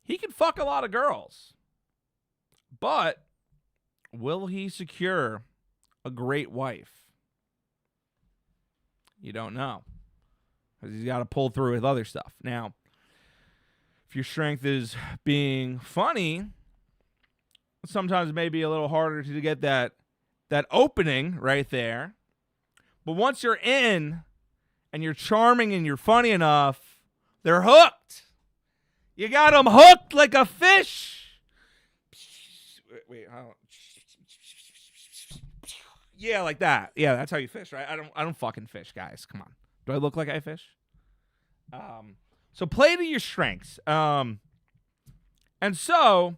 he can fuck a lot of girls. But will he secure a great wife? You don't know. Because he's got to pull through with other stuff. Now, if your strength is being funny, sometimes it may be a little harder to get that opening right there. But once you're in and you're charming and you're funny enough, they're hooked. You got them hooked like a fish. Wait, yeah, like that. Yeah, that's how you fish, right? I don't fucking fish, guys. Come on. Do I look like I fish? So play to your strengths. And so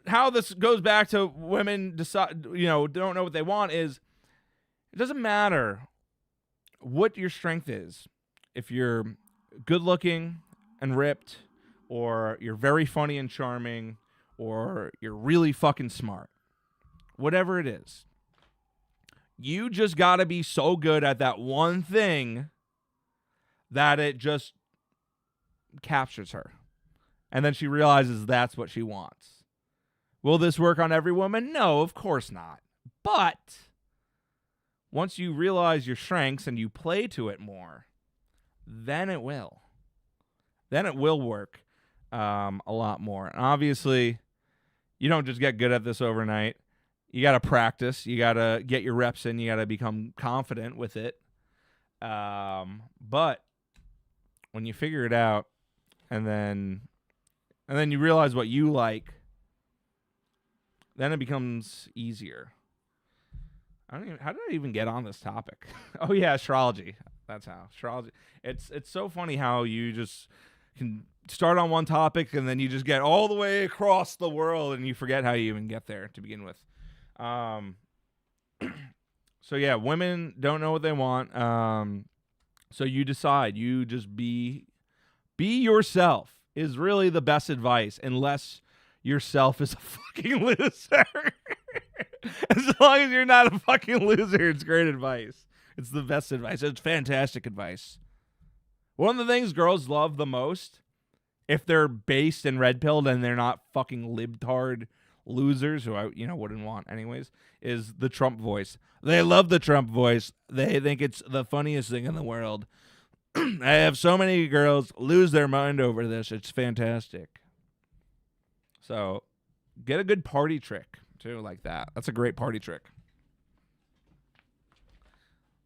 how this goes back to women don't know what they want is it doesn't matter what your strength is. If you're good looking and ripped, or you're very funny and charming, or you're really fucking smart, whatever it is, you just got to be so good at that one thing that it just captures her. And then she realizes that's what she wants. Will this work on every woman? No, of course not. But once you realize your strengths and you play to it more, then it will. Then it will work a lot more. And obviously, you don't just get good at this overnight. You got to practice. You got to get your reps in. You got to become confident with it. But when you figure it out, and then you realize what you like, then it becomes easier. How did I even get on this topic? Oh yeah, astrology. That's how. Astrology. It's so funny how you just can start on one topic and then you just get all the way across the world and you forget how you even get there to begin with. So yeah, women don't know what they want. So you decide. You just be yourself is really the best advice, unless yourself is a fucking loser. As long as you're not a fucking loser, it's great advice. It's the best advice. It's fantastic advice. One of the things girls love the most, if they're based and red-pilled and they're not fucking libtard losers, who I wouldn't want anyways, is the Trump voice. They love the Trump voice. They think it's the funniest thing in the world. I have so many girls lose their mind over this. It's fantastic. So get a good party trick too, like that. That's a great party trick.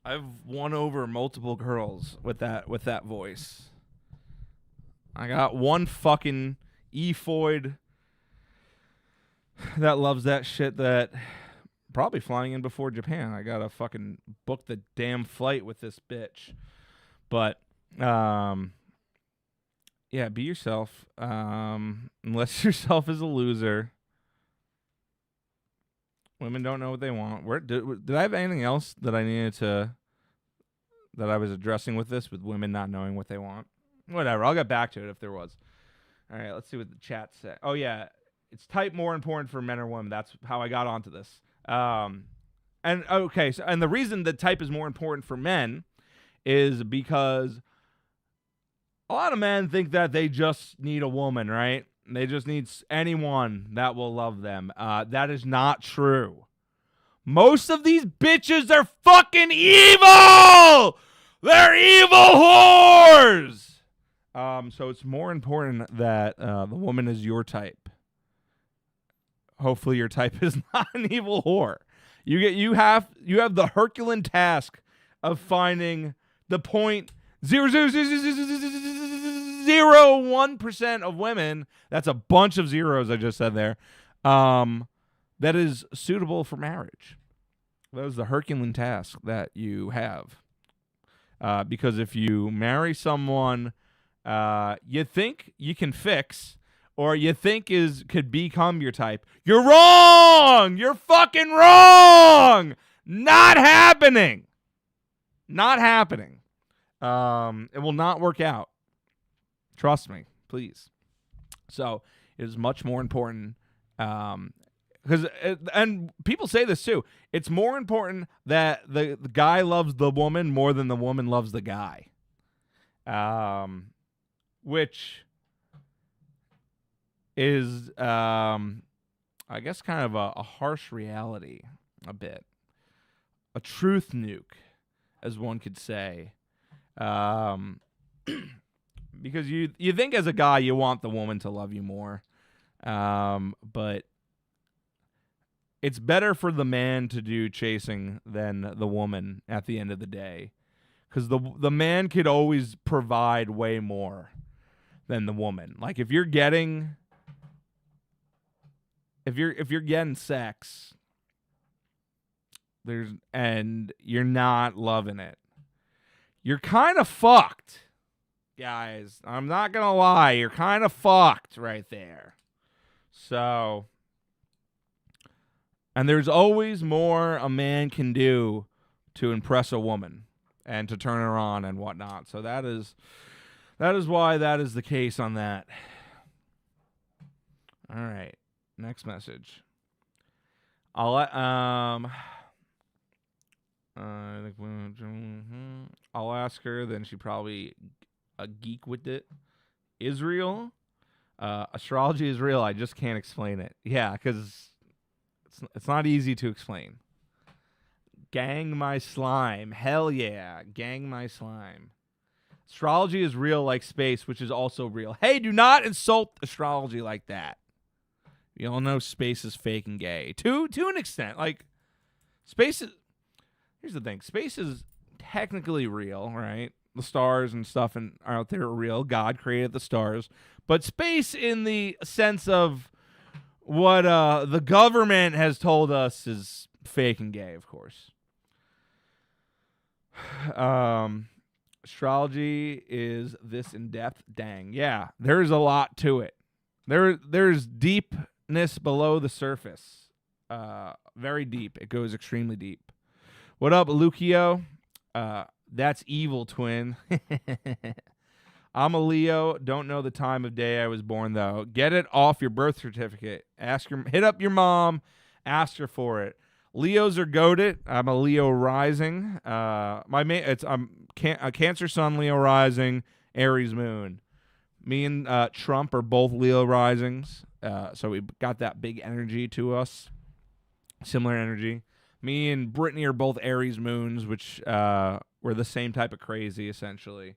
I've won over multiple girls with that voice. I got one fucking Efoid that loves that shit, that probably flying in before Japan. I gotta fucking book the damn flight with this bitch. But yeah, be yourself. Unless yourself is a loser. Women don't know what they want. Did I have anything else that I needed to, that I was addressing with this, with women not knowing what they want? Whatever, I'll get back to it if there was. All right, let's see what the chat said. Oh yeah, it's type more important for men or women. That's how I got onto this. And okay, so the reason that type is more important for men is because a lot of men think that they just need a woman, right? They just need anyone that will love them. That is not true. Most of these bitches are fucking evil! They're evil whores! So it's more important that the woman is your type. Hopefully your type is not an evil whore. You have the Herculean task of finding the point 0.001% of women. That's a bunch of zeros I just said there. That is suitable for marriage. That is the Herculean task that you have. Because if you marry someone you think you can fix, or you think could become your type, you're wrong! You're fucking wrong! Not happening! Not happening. It will not work out. Trust me, please. So it is much more important, because and people say this too. It's more important that the guy loves the woman more than the woman loves the guy. Which is, I guess, kind of a harsh reality, a bit. A truth nuke, as one could say. Because you think as a guy you want the woman to love you more. But it's better for the man to do chasing than the woman at the end of the day. Because the man could always provide way more than the woman. Like if you're getting sex, and you're not loving it, you're kind of fucked, guys. I'm not gonna lie, you're kind of fucked right there. So, and there's always more a man can do to impress a woman and to turn her on and whatnot. So that is why that is the case on that. All right, next message. I'll ask her. Then she probably a geek with it. Israel, astrology is real. I just can't explain it. Yeah, because it's not easy to explain. Gang my slime. Hell yeah. Gang my slime. Astrology is real like space, which is also real. Hey, do not insult astrology like that. You all know space is fake and gay. To an extent. Like, space is... Here's the thing. Space is technically real, right? The stars and stuff out there are real. God created the stars. But space in the sense of what the government has told us is fake and gay, of course. Astrology is this in-depth? Dang. Yeah, there's a lot to it. There's deepness below the surface. Very deep. It goes extremely deep. What up, Lucio? That's evil, twin. I'm a Leo. Don't know the time of day I was born, though. Get it off your birth certificate. Hit up your mom. Ask her for it. Leos are goated. I'm a Leo rising. I'm a Cancer Sun, Leo rising, Aries moon. Me and Trump are both Leo risings. So we got that big energy to us. Similar energy. Me and Brittany are both Aries moons, which we're the same type of crazy, essentially,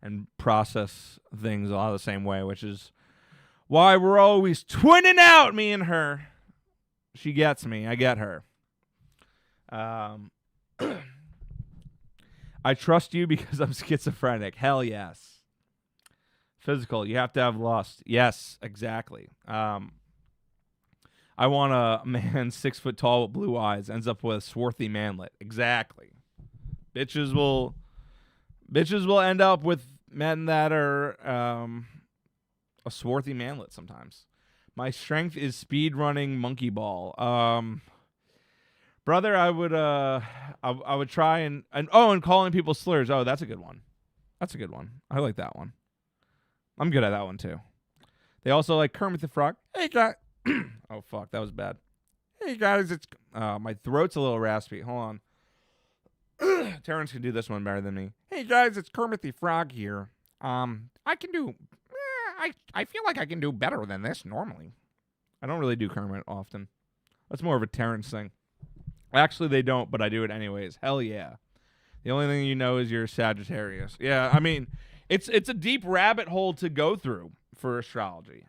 and process things a lot the same way, which is why we're always twinning out, me and her. She gets me. I get her. I trust you because I'm schizophrenic. Hell yes. Physical. You have to have lust. Yes, exactly. I want a man 6 foot tall with blue eyes, ends up with a swarthy manlet. Exactly. Bitches will end up with men that are a swarthy manlet sometimes. My strength is speed running monkey ball. Brother, I would try and calling people slurs. Oh, that's a good one. That's a good one. I like that one. I'm good at that one too. They also like Kermit the Frog. Hey guys. Oh fuck, that was bad. Hey guys, it's my throat's a little raspy. Hold on. Terrence can do this one better than me. Hey guys, it's Kermit the Frog here. I can do. I feel like I can do better than this normally. I don't really do Kermit often. That's more of a Terrence thing. Actually, they don't, but I do it anyways. Hell yeah. The only thing you know is you're a Sagittarius. Yeah, I mean, it's a deep rabbit hole to go through for astrology.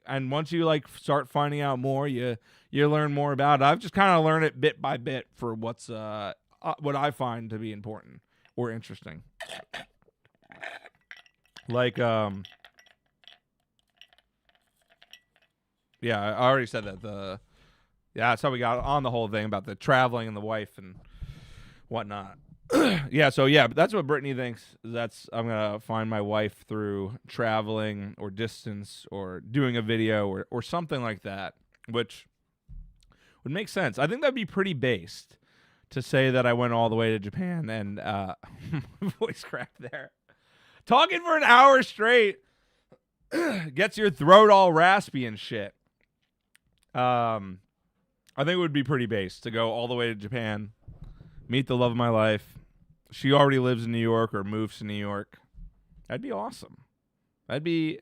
And once you like start finding out more, you learn more about it. I've just kind of learned it bit by bit for what I find to be important or interesting. Like, yeah, I already said that. Yeah, that's how we got on the whole thing about the traveling and the wife and whatnot. Yeah, so yeah, but that's what Brittany thinks. That's I'm gonna find my wife through traveling or distance or doing a video or something like that, which would make sense. I think that'd be pretty based to say that I went all the way to Japan and voice crack there. Talking for an hour straight gets your throat all raspy and shit. I think it would be pretty based to go all the way to Japan, meet the love of my life. She already lives in New York or moves to New York. That'd be awesome. We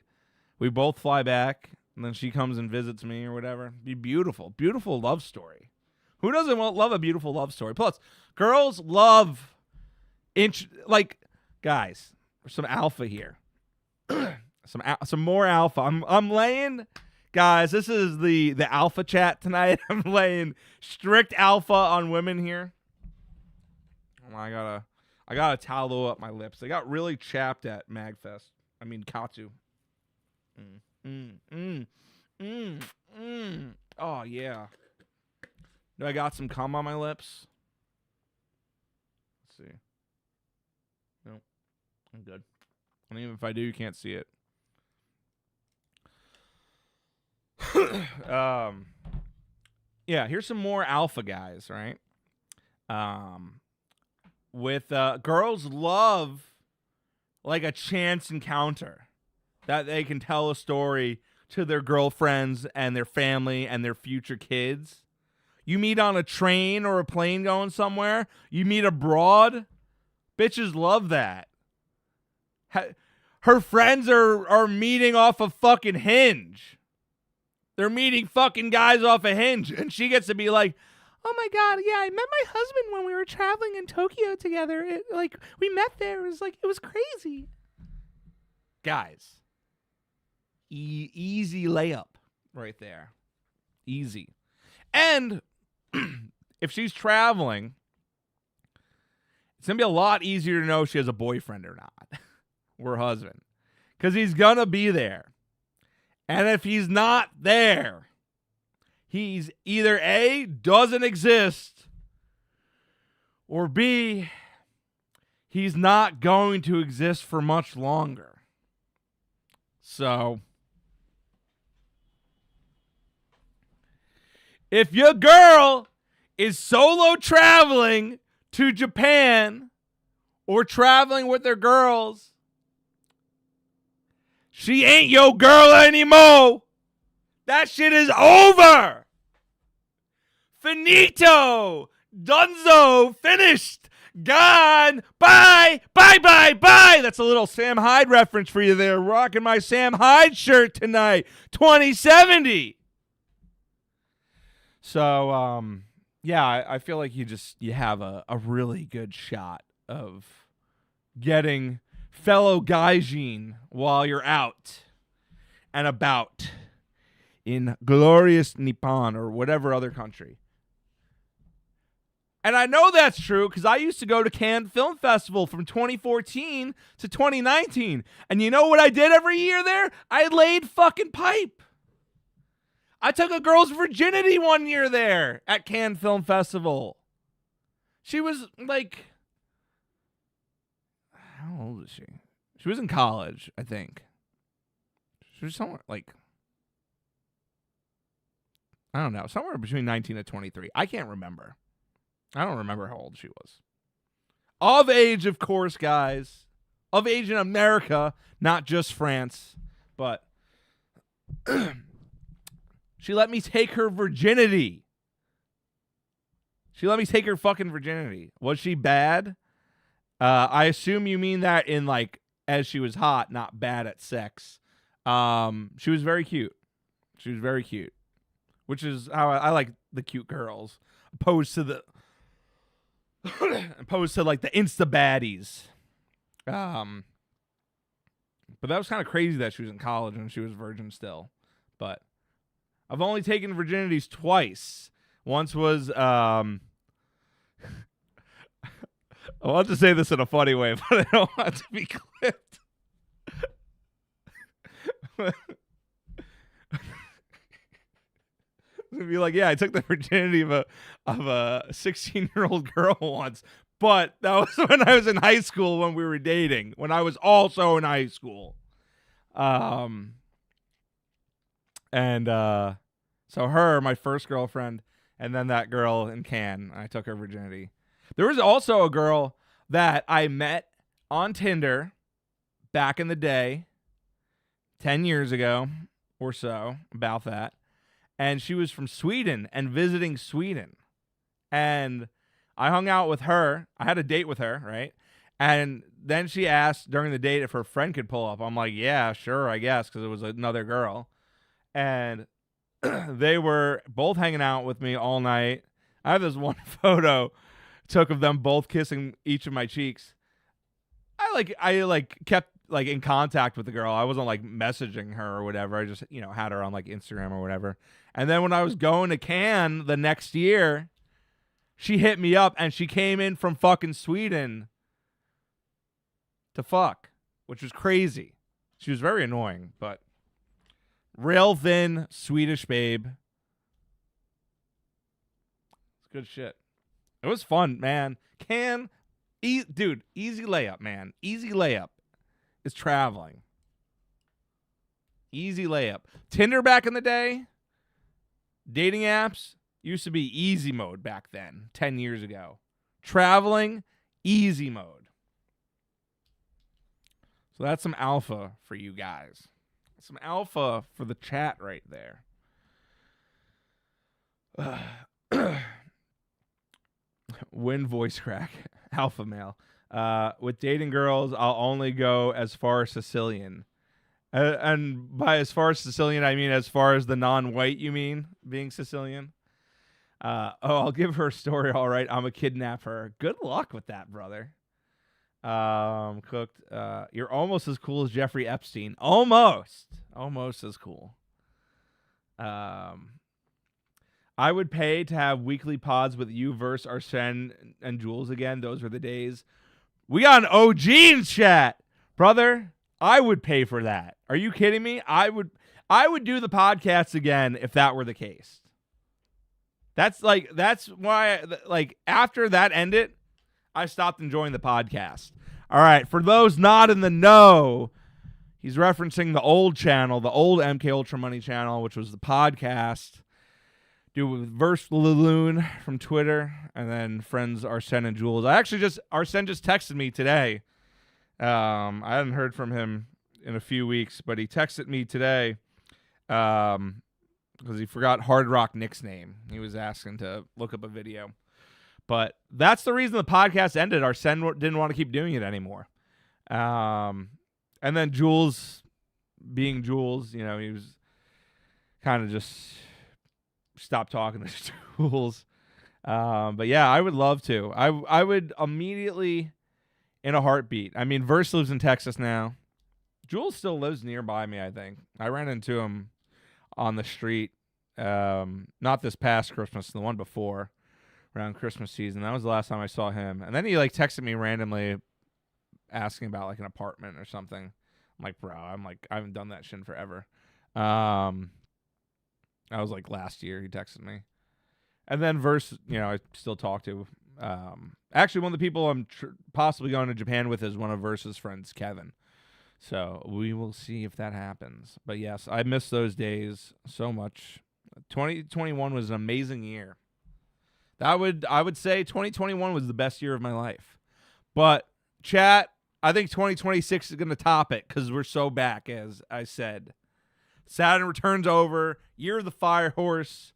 both fly back, and then she comes and visits me or whatever. It'd be beautiful. Beautiful love story. Who doesn't love a beautiful love story? Plus, girls love, guys, there's some alpha here. some more alpha. I'm laying, guys, this is the alpha chat tonight. I'm laying strict alpha on women here. I gotta tallow up my lips. They got really chapped at MagFest. I mean, Katsu. Oh, yeah. Do I got some cum on my lips? Let's see. Nope. I'm good. And even if I do, you can't see it. Yeah, here's some more alpha guys, right? With girls love like a chance encounter that they can tell a story to their girlfriends and their family and their future kids. You meet on a train or a plane going somewhere, you meet abroad, bitches love that. Her friends are meeting off of fucking Hinge. They're meeting fucking guys off a Hinge, and she gets to be like, oh my God, yeah, I met my husband when we were traveling in Tokyo together. We met there. It was crazy. Guys, easy layup right there. Easy. And if she's traveling, it's going to be a lot easier to know if she has a boyfriend or not, or husband, because he's going to be there. And if he's not there, he's either A, doesn't exist, or B, he's not going to exist for much longer. So, if your girl is solo traveling to Japan or traveling with her girls, she ain't your girl anymore. That shit is over. Finito. Dunzo. Finished. Gone. Bye. Bye, bye, bye. That's a little Sam Hyde reference for you there. Rocking my Sam Hyde shirt tonight. 2070. So, yeah, I feel like you have a really good shot of getting fellow gaijin while you're out and about in glorious Nippon or whatever other country. And I know that's true because I used to go to Cannes Film Festival from 2014 to 2019. And you know what I did every year there? I laid fucking pipe. I took a girl's virginity one year there at Cannes Film Festival. She was like, how old is she? She was in college, I think. She was somewhere like, I don't know, somewhere between 19 and 23. I can't remember. I don't remember how old she was. Of age, of course, guys. Of age in America, not just France. But she let me take her virginity. She let me take her fucking virginity. Was she bad? I assume you mean that in like, as she was hot, not bad at sex. She was very cute. She was very cute. Which is how I like the cute girls. Opposed to like the insta baddies. But that was kind of crazy that she was in college and she was virgin still. But I've only taken virginities twice. Once was I want to say this in a funny way, but I don't want it to be clipped. To be like, yeah, I took the virginity of a 16-year-old girl once, but that was when I was in high school when we were dating. When I was also in high school, and so her, my first girlfriend, and then that girl in Cannes, I took her virginity. There was also a girl that I met on Tinder back in the day, 10 years ago or so, about that. And she was from Sweden and visiting Sweden. And I hung out with her. I had a date with her, right? And then she asked during the date if her friend could pull up. I'm like, yeah, sure, I guess, because it was another girl. And they were both hanging out with me all night. I have this one photo took of them both kissing each of my cheeks. I kept like in contact with the girl. I wasn't like messaging her or whatever. I just, had her on like Instagram or whatever. And then when I was going to Cannes the next year, she hit me up and she came in from fucking Sweden to fuck, which was crazy. She was very annoying, but real thin Swedish babe. It's good shit. It was fun, man. Dude, easy layup, man. Easy layup is traveling. Easy layup. Tinder back in the day, dating apps used to be easy mode back then, 10 years ago. Traveling, easy mode. So that's some alpha for you guys. Some alpha for the chat right there. Win voice crack. Alpha male. With dating girls, I'll only go as far as Sicilian. And by as far as Sicilian, I mean as far as the non-white, you mean, being Sicilian? I'll give her a story, all right. I'm a kidnapper. Good luck with that, brother. Cooked. You're almost as cool as Jeffrey Epstein. Almost as cool. I would pay to have weekly pods with you versus Arsene and Jules again. Those were the days. We got an OG in chat, brother. I would pay for that. Are you kidding me? I would do the podcast again if that were the case. That's why, like, after that ended, I stopped enjoying the podcast. All right, for those not in the know, he's referencing the old channel, the old MK Ultra Money channel, which was the podcast. Do with Verse Laloon from Twitter, and then friends Arsene and Jules. Arsene just texted me today. I hadn't heard from him in a few weeks, but he texted me today because he forgot Hard Rock Nick's name. He was asking to look up a video. But that's the reason the podcast ended. Arsene didn't want to keep doing it anymore. And then Jules, being Jules, he was kind of just stopped talking to Jules. But yeah, I would love to. I would immediately, in a heartbeat. I mean, Verse lives in Texas now. Jules still lives nearby me, I think. I ran into him on the street. Not this past Christmas, the one before, around Christmas season. That was the last time I saw him. And then he like texted me randomly asking about like an apartment or something. I'm like, bro, I haven't done that shit in forever. I was like last year he texted me. And then Verse, I still talk to. Actually, one of the people I'm possibly going to Japan with is one of Verse's friends, Kevin. So we will see if that happens. But yes, I miss those days so much. 2021 was an amazing year. I would say 2021 was the best year of my life. But chat, I think 2026 is going to top it because we're so back, as I said. Saturn returns over. Year of the Fire Horse.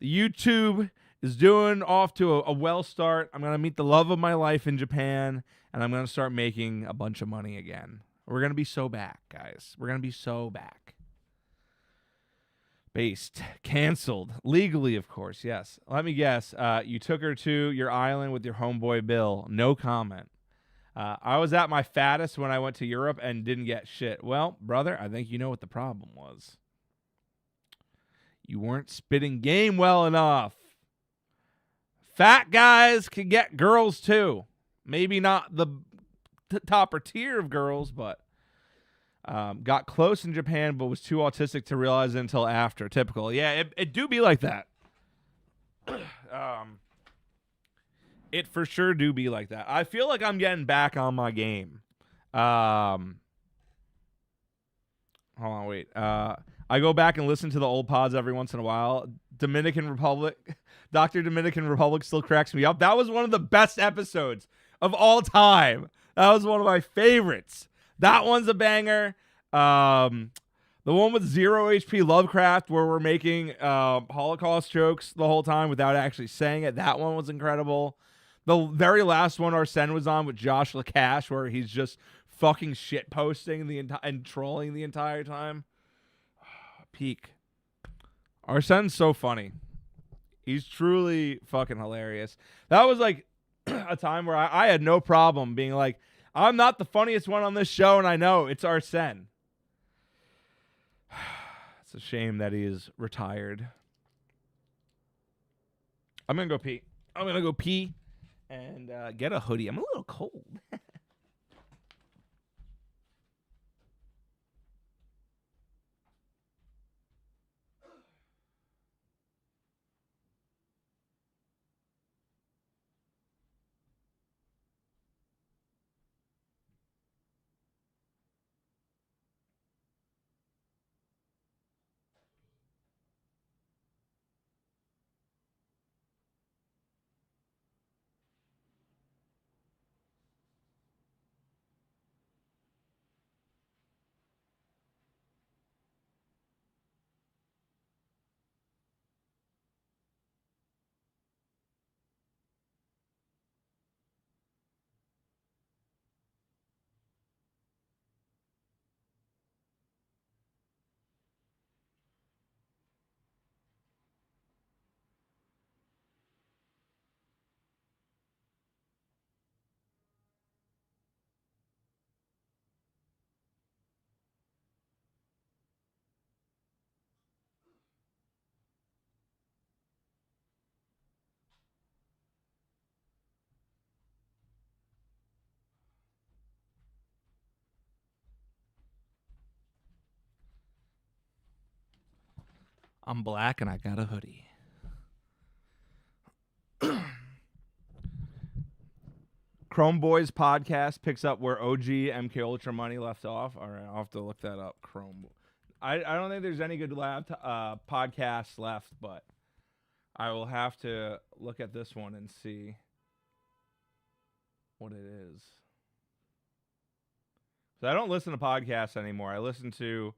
The YouTube is doing off to a well start. I'm going to meet the love of my life in Japan, and I'm going to start making a bunch of money again. We're going to be so back, guys. We're going to be so back. Based. Canceled. Legally, of course, yes. Let me guess. You took her to your island with your homeboy Bill. No comment. I was at my fattest when I went to Europe and didn't get shit. Well, brother, I think you know what the problem was. You weren't spitting game well enough. Fat guys can get girls too. Maybe not the topper tier of girls, but got close in Japan, but was too autistic to realize it until after. Typical. Yeah, it do be like that. It for sure do be like that. I feel like I'm getting back on my game. Hold on, wait. I go back and listen to the old pods every once in a while. Dominican Republic, Dr. Dominican Republic still cracks me up. That was one of the best episodes of all time. That was one of my favorites. That one's a banger. The one with Zero HP Lovecraft, where we're making Holocaust jokes the whole time without actually saying it. That one was incredible. The very last one Arsene was on with Josh Lacash, where he's just fucking shit posting and trolling the entire time. Peak. Arsene's so funny. He's truly fucking hilarious. That was like a time where I had no problem being like, I'm not the funniest one on this show, and I know it's Arsene. It's a shame that he is retired. I'm gonna go pee and get a hoodie. I'm a little cold. I'm black and I got a hoodie. Chrome Boys podcast picks up where OG MK Ultra Money left off. All right, I'll have to look that up. Chrome. I don't think there's any good podcasts left, but I will have to look at this one and see what it is. So I don't listen to podcasts anymore. I'll listen to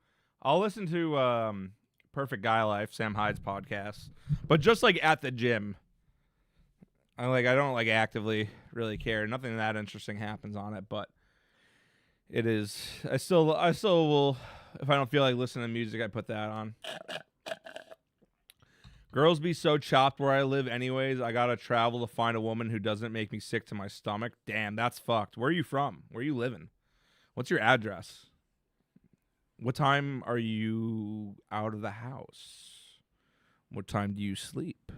Perfect Guy Life, Sam Hyde's podcast, but just like at the gym. I don't like actively really care. Nothing that interesting happens on it, but it is. I still will. If I don't feel like listening to music, I put that on. Girls be so chopped where I live anyways. I gotta travel to find a woman who doesn't make me sick to my stomach. Damn, that's fucked. Where are you from? Where are you living? What's your address? What time are you out of the house? What time do you sleep?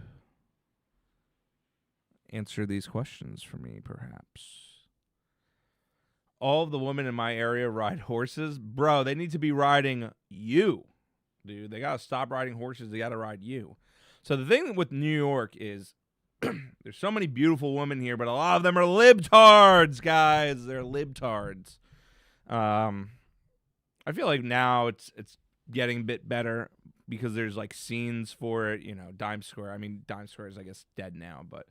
Answer these questions for me, perhaps. All of the women in my area ride horses. Bro, they need to be riding you, dude. They got to stop riding horses. They got to ride you. So the thing with New York is there's so many beautiful women here, but a lot of them are libtards, guys. They're libtards. I feel like now it's getting a bit better because there's like scenes for it, Dime Square. I mean, Dime Square is, I guess, dead now, but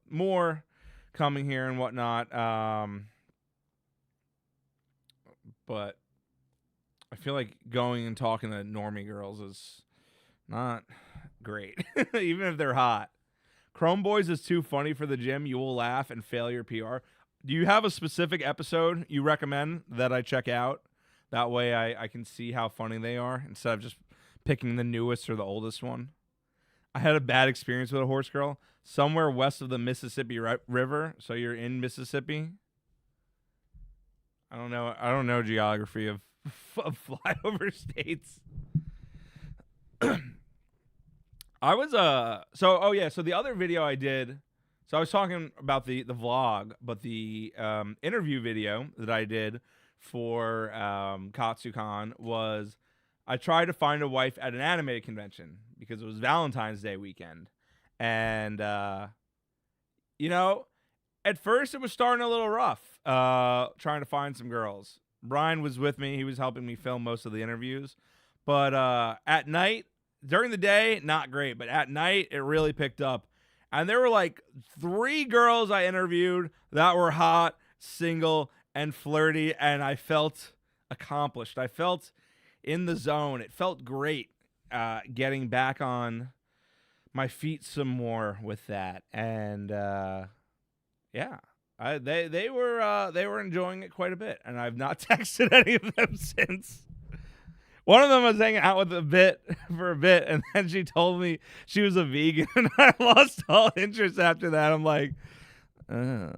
more coming here and whatnot. But I feel like going and talking to normie girls is not great, even if they're hot. Chrome Boys is too funny for the gym. You will laugh and fail your PR. Do you have a specific episode you recommend that I check out? That way I can see how funny they are instead of just picking the newest or the oldest one. I had a bad experience with a horse girl somewhere west of the Mississippi River. So you're in Mississippi. I don't know geography of flyover states. I was so the other video I did So I was talking about the vlog, but the interview video that I did for KatsuCon was I tried to find a wife at an anime convention because it was Valentine's Day weekend. And, you know, at first it was starting a little rough trying to find some girls. Brian was with me. He was helping me film most of the interviews. But at night, during the day, not great. But at night, it really picked up. And there were like 3 girls I interviewed that were hot, single, and flirty. And I felt accomplished. I felt in the zone. It felt great getting back on my feet some more with that. And yeah. They were enjoying it quite a bit, and I've not texted any of them since. One of them was hanging out with for a bit, and then she told me she was a vegan, and I lost all interest after that. I'm like, I'm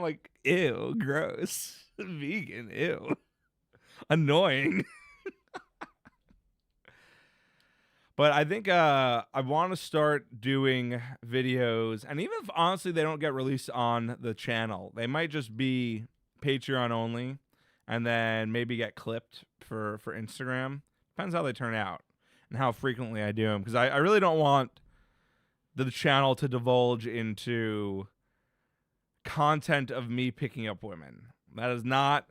like, ew, gross, vegan, ew, annoying. But I think I want to start doing videos, and even if honestly they don't get released on the channel, they might just be Patreon only, and then maybe get clipped for Instagram. Depends how they turn out and how frequently I do them, because I really don't want the channel to divulge into content of me picking up women. That is not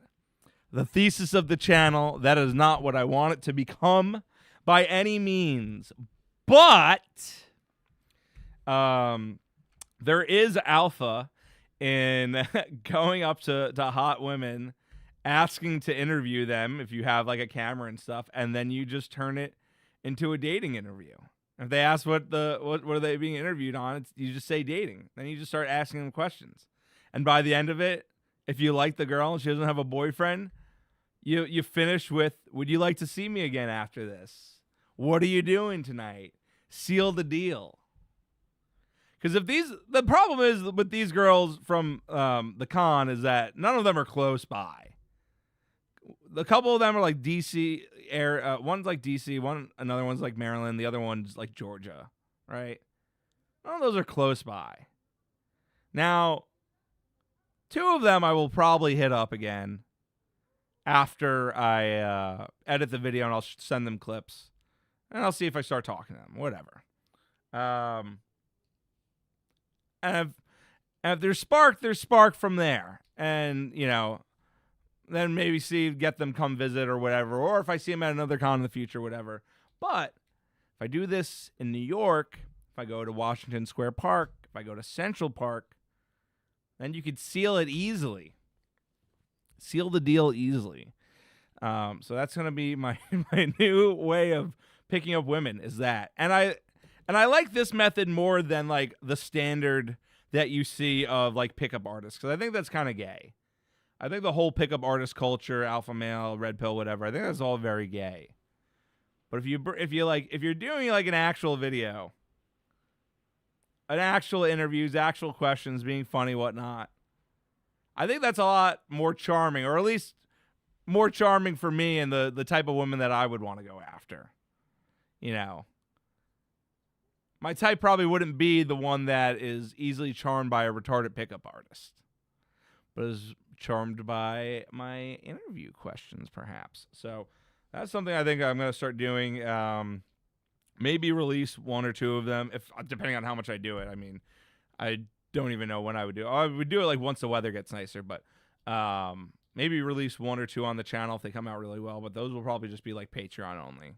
the thesis of the channel. That is not what I want it to become by any means. But there is alpha in going up to hot women, asking to interview them if you have like a camera and stuff, and then you just turn it into a dating interview. If they ask what are they being interviewed on, you just say dating. Then you just start asking them questions. And by the end of it, if you like the girl and she doesn't have a boyfriend, you finish with, would you like to see me again after this? What are you doing tonight? Seal the deal. Because the problem is with these girls from the con is that none of them are close by. A couple of them are like DC one's like DC, another one's like Maryland, the other one's like Georgia, right? None of those are close by. Now, 2 of them I will probably hit up again after I edit the video, and I'll send them clips. And I'll see if I start talking to them, whatever. And if there's spark from there. And, then maybe get them come visit or whatever. Or if I see them at another con in the future, whatever. But if I do this in New York, if I go to Washington Square Park, if I go to Central Park, then you could seal it easily. Seal the deal easily. So that's going to be my new way of picking up women, is that. And I like this method more than like the standard that you see of like pickup artists, because I think that's kind of gay. I think the whole pickup artist culture, alpha male, red pill, whatever, I think that's all very gay. But if you're doing like an actual video, an actual interviews, actual questions, being funny, whatnot, I think that's a lot more charming, or at least more charming for me and the type of woman that I would want to go after. My type probably wouldn't be the one that is easily charmed by a retarded pickup artist, but is charmed by my interview questions, perhaps. So that's something I think I'm going to start doing. Maybe release 1 or 2 of them, depending on how much I do it. I mean, I don't even know when I would do it. I would do it like once the weather gets nicer, but maybe release 1 or 2 on the channel if they come out really well. But those will probably just be like Patreon only.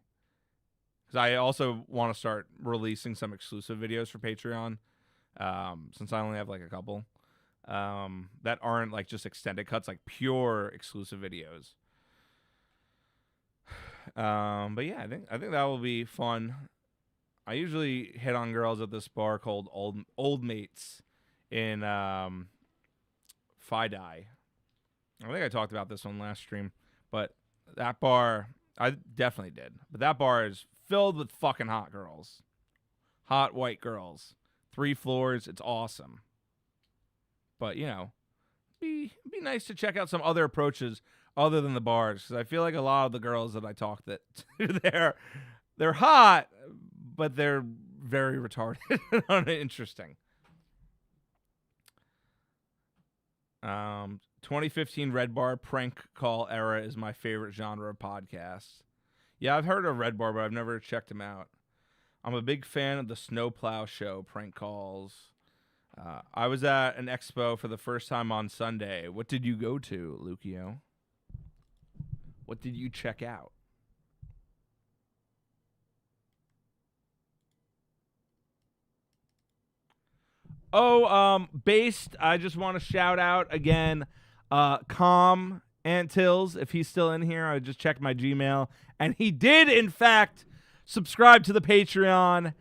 Because I also want to start releasing some exclusive videos for Patreon, since I only have like a couple that aren't like just extended cuts, like pure exclusive videos. But yeah, I think that will be fun. I usually hit on girls at this bar called Old Mates in Phi Dai. I think I talked about this on last stream, but that bar, I definitely did. But that bar is filled with fucking hot girls. Hot white girls. 3 floors. It's awesome. But, be nice to check out some other approaches other than the bars, because I feel like a lot of the girls that I talk to, they're hot, but they're very retarded and uninteresting. 2015 Red Bar prank call era is my favorite genre of podcasts. Yeah, I've heard of Red Bar, but I've never checked them out. I'm a big fan of the Snowplow Show prank calls. I was at an expo for the first time on Sunday. What did you go to, Lucio? What did you check out? Oh, Based, I just want to shout out again, Calm Antilles, if he's still in here. I just checked my Gmail, and he did, in fact, subscribe to the Patreon.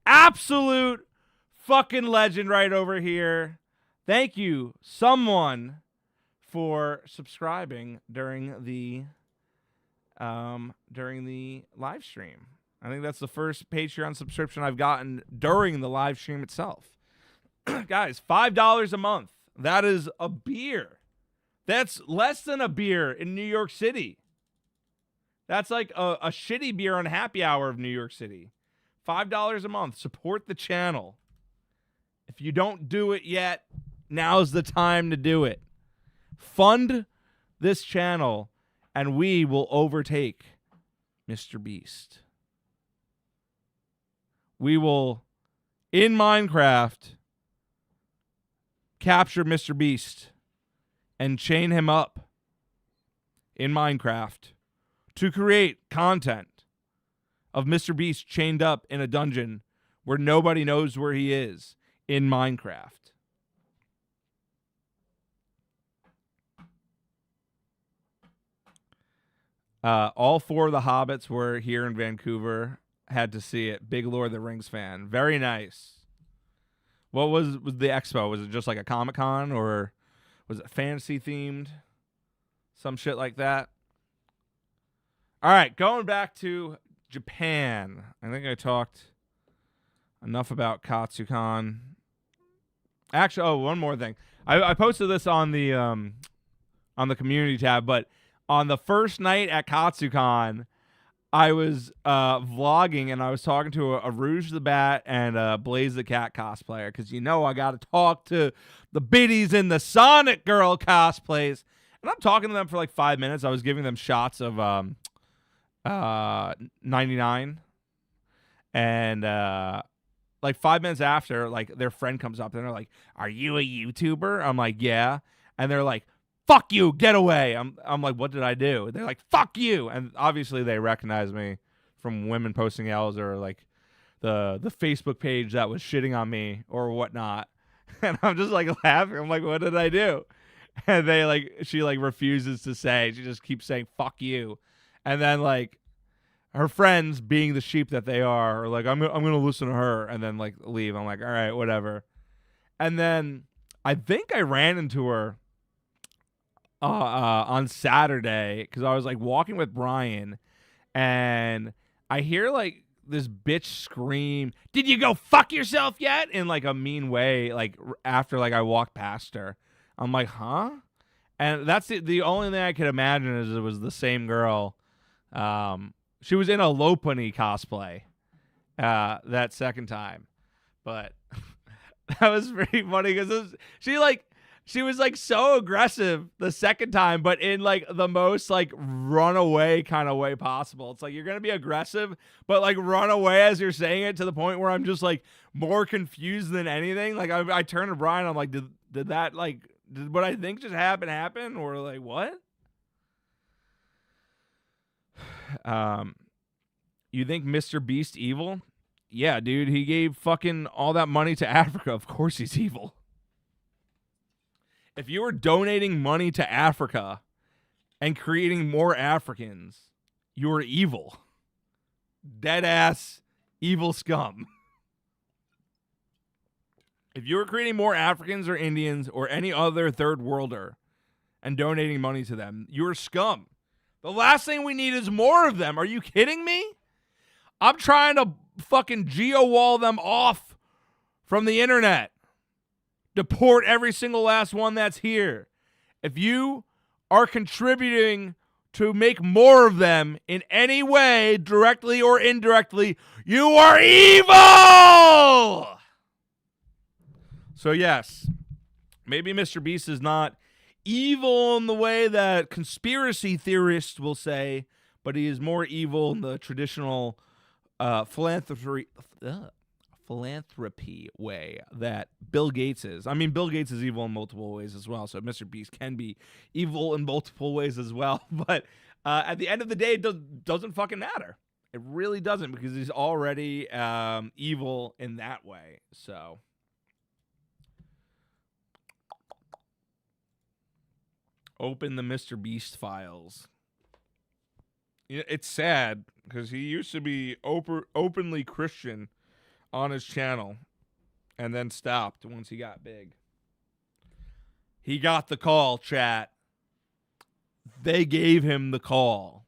Absolute fucking legend right over here. Thank you, someone, for subscribing during the live stream. I think that's the first Patreon subscription I've gotten during the live stream itself. Guys, $5 a month. That is a beer. That's less than a beer in New York City. That's like a shitty beer on happy hour of New York City. $5 a month. Support the channel. If you don't do it yet, now's the time to do it. Fund this channel, and we will overtake Mr. Beast. We will, in Minecraft, capture Mr. Beast and chain him up in Minecraft to create content of Mr. Beast chained up in a dungeon where nobody knows where he is in Minecraft. All four of the Hobbits were here in Vancouver. Had to see it. Big Lord of the Rings fan. Very nice. What was the expo? Was it just like a Comic-Con, or was it fantasy themed? Some shit like that. All right, going back to Japan. I think I talked enough about Katsucon. Actually, one more thing. I posted this on the community tab, but on the first night at Katsucon, I was vlogging, and I was talking to a Rouge the Bat and a Blaze the Cat cosplayer, because I got to talk to the biddies in the Sonic Girl cosplays. And I'm talking to them for like 5 minutes. I was giving them shots of 99. And like 5 minutes after, like their friend comes up and they're like, "Are you a YouTuber?" I'm like, "Yeah." And they're like, "Fuck you, get away." I'm like, "What did I do?" They're like, "Fuck you." And obviously they recognize me from women posting L's, or like the Facebook page that was shitting on me or whatnot. And I'm just like laughing. I'm like, "What did I do?" And she refuses to say. She just keeps saying, "Fuck you." And then like her friends, being the sheep that they are like, I'm going to listen to her, and then like leave. I'm like, all right, whatever. And then I think I ran into her on Saturday, because I was like walking with Brian, and I hear like this bitch scream, "Did you go fuck yourself yet?" in like a mean way, like after like I walked past her. I'm like, huh? And that's the only thing I could imagine is it was the same girl. She was in a Lopunny cosplay that second time, but that was pretty funny because she was like so aggressive the second time, but in like the most like runaway kind of way possible. It's like you're gonna be aggressive, but like run away as you're saying it, to the point where I'm just like more confused than anything. Like I turned to Brian, I'm like, did that like did what I think just happen, or like what? You think Mr. Beast evil? Yeah, dude, he gave fucking all that money to Africa. Of course he's evil. If you were donating money to Africa and creating more Africans, you're evil. Dead ass evil scum. If you were creating more Africans or Indians or any other third worlder and donating money to them, you're scum. The last thing we need is more of them. Are you kidding me? I'm trying to fucking geo-wall them off from the internet. Deport every single last one that's here. If you are contributing to make more of them in any way, directly or indirectly, you are evil! So yes, Maybe Mr. Beast is not evil in the way that conspiracy theorists will say, but he is more evil in the traditional philanthropy way that Bill Gates is. I mean, Bill Gates is evil in multiple ways as well, so Mr. Beast can be evil in multiple ways as well. But at the end of the day, it doesn't fucking matter. It really doesn't, because he's already evil in that way. So open the Mr. Beast files. It's sad because he used to be openly Christian on his channel and then stopped once he got big. He got the call, chat. They gave him the call.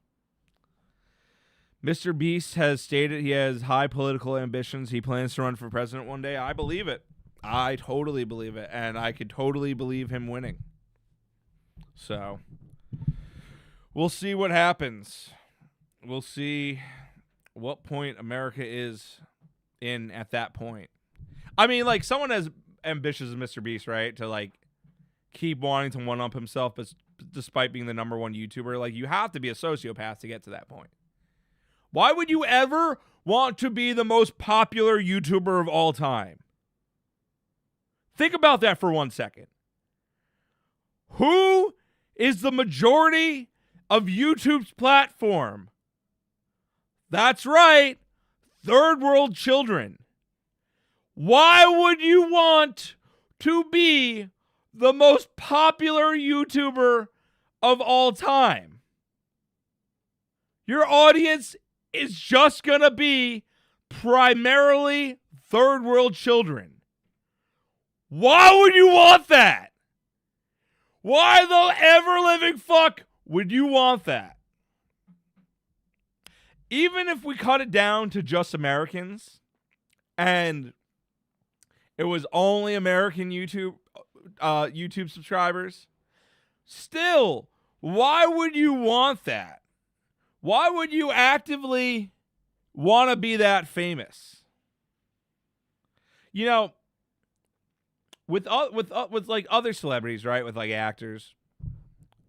Mr. Beast has stated he has high political ambitions. He plans to run for president one day. I believe it. I totally believe it. And I could totally believe him winning. So we'll see what happens. We'll see what point America is in at that point. I mean, like, someone as ambitious as Mr. Beast, right, to like keep wanting to one-up himself, but despite being the number one YouTuber, like, you have to be a sociopath to get to that point. Why would you ever want to be the most popular YouTuber of all time? Think about that for 1 second. Who is the majority of YouTube's platform? That's right, third world children. Why would you want to be the most popular YouTuber of all time? Your audience is just going to be primarily third world children. Why would you want that? Why the ever-living fuck would you want that? Even if we cut it down to just Americans and it was only American YouTube subscribers, still, why would you want that? Why would you actively want to be that famous? You know, with like other celebrities, right? With like actors,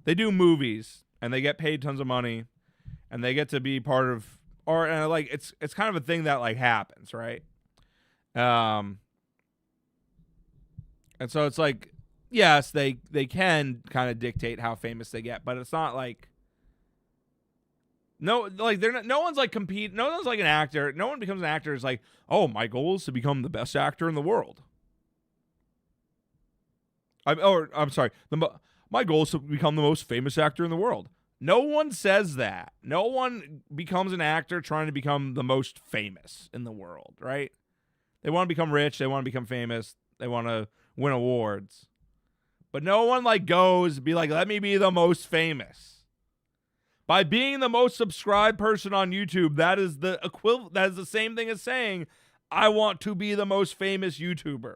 they do movies and they get paid tons of money, and they get to be part of, or like it's kind of a thing that like happens, right? And so it's like, yes, they can kind of dictate how famous they get, but it's not like no one's like compete. No one's like an actor. No one becomes an actor is like, oh, my goal is to become the best actor in the world. I'm sorry. My goal is to become the most famous actor in the world. No one says that. No one becomes an actor trying to become the most famous in the world, right? They want to become rich. They want to become famous. They want to win awards. But no one like goes be like, let me be the most famous. By being the most subscribed person on YouTube, that is the equivalent. That is the same thing as saying, I want to be the most famous YouTuber.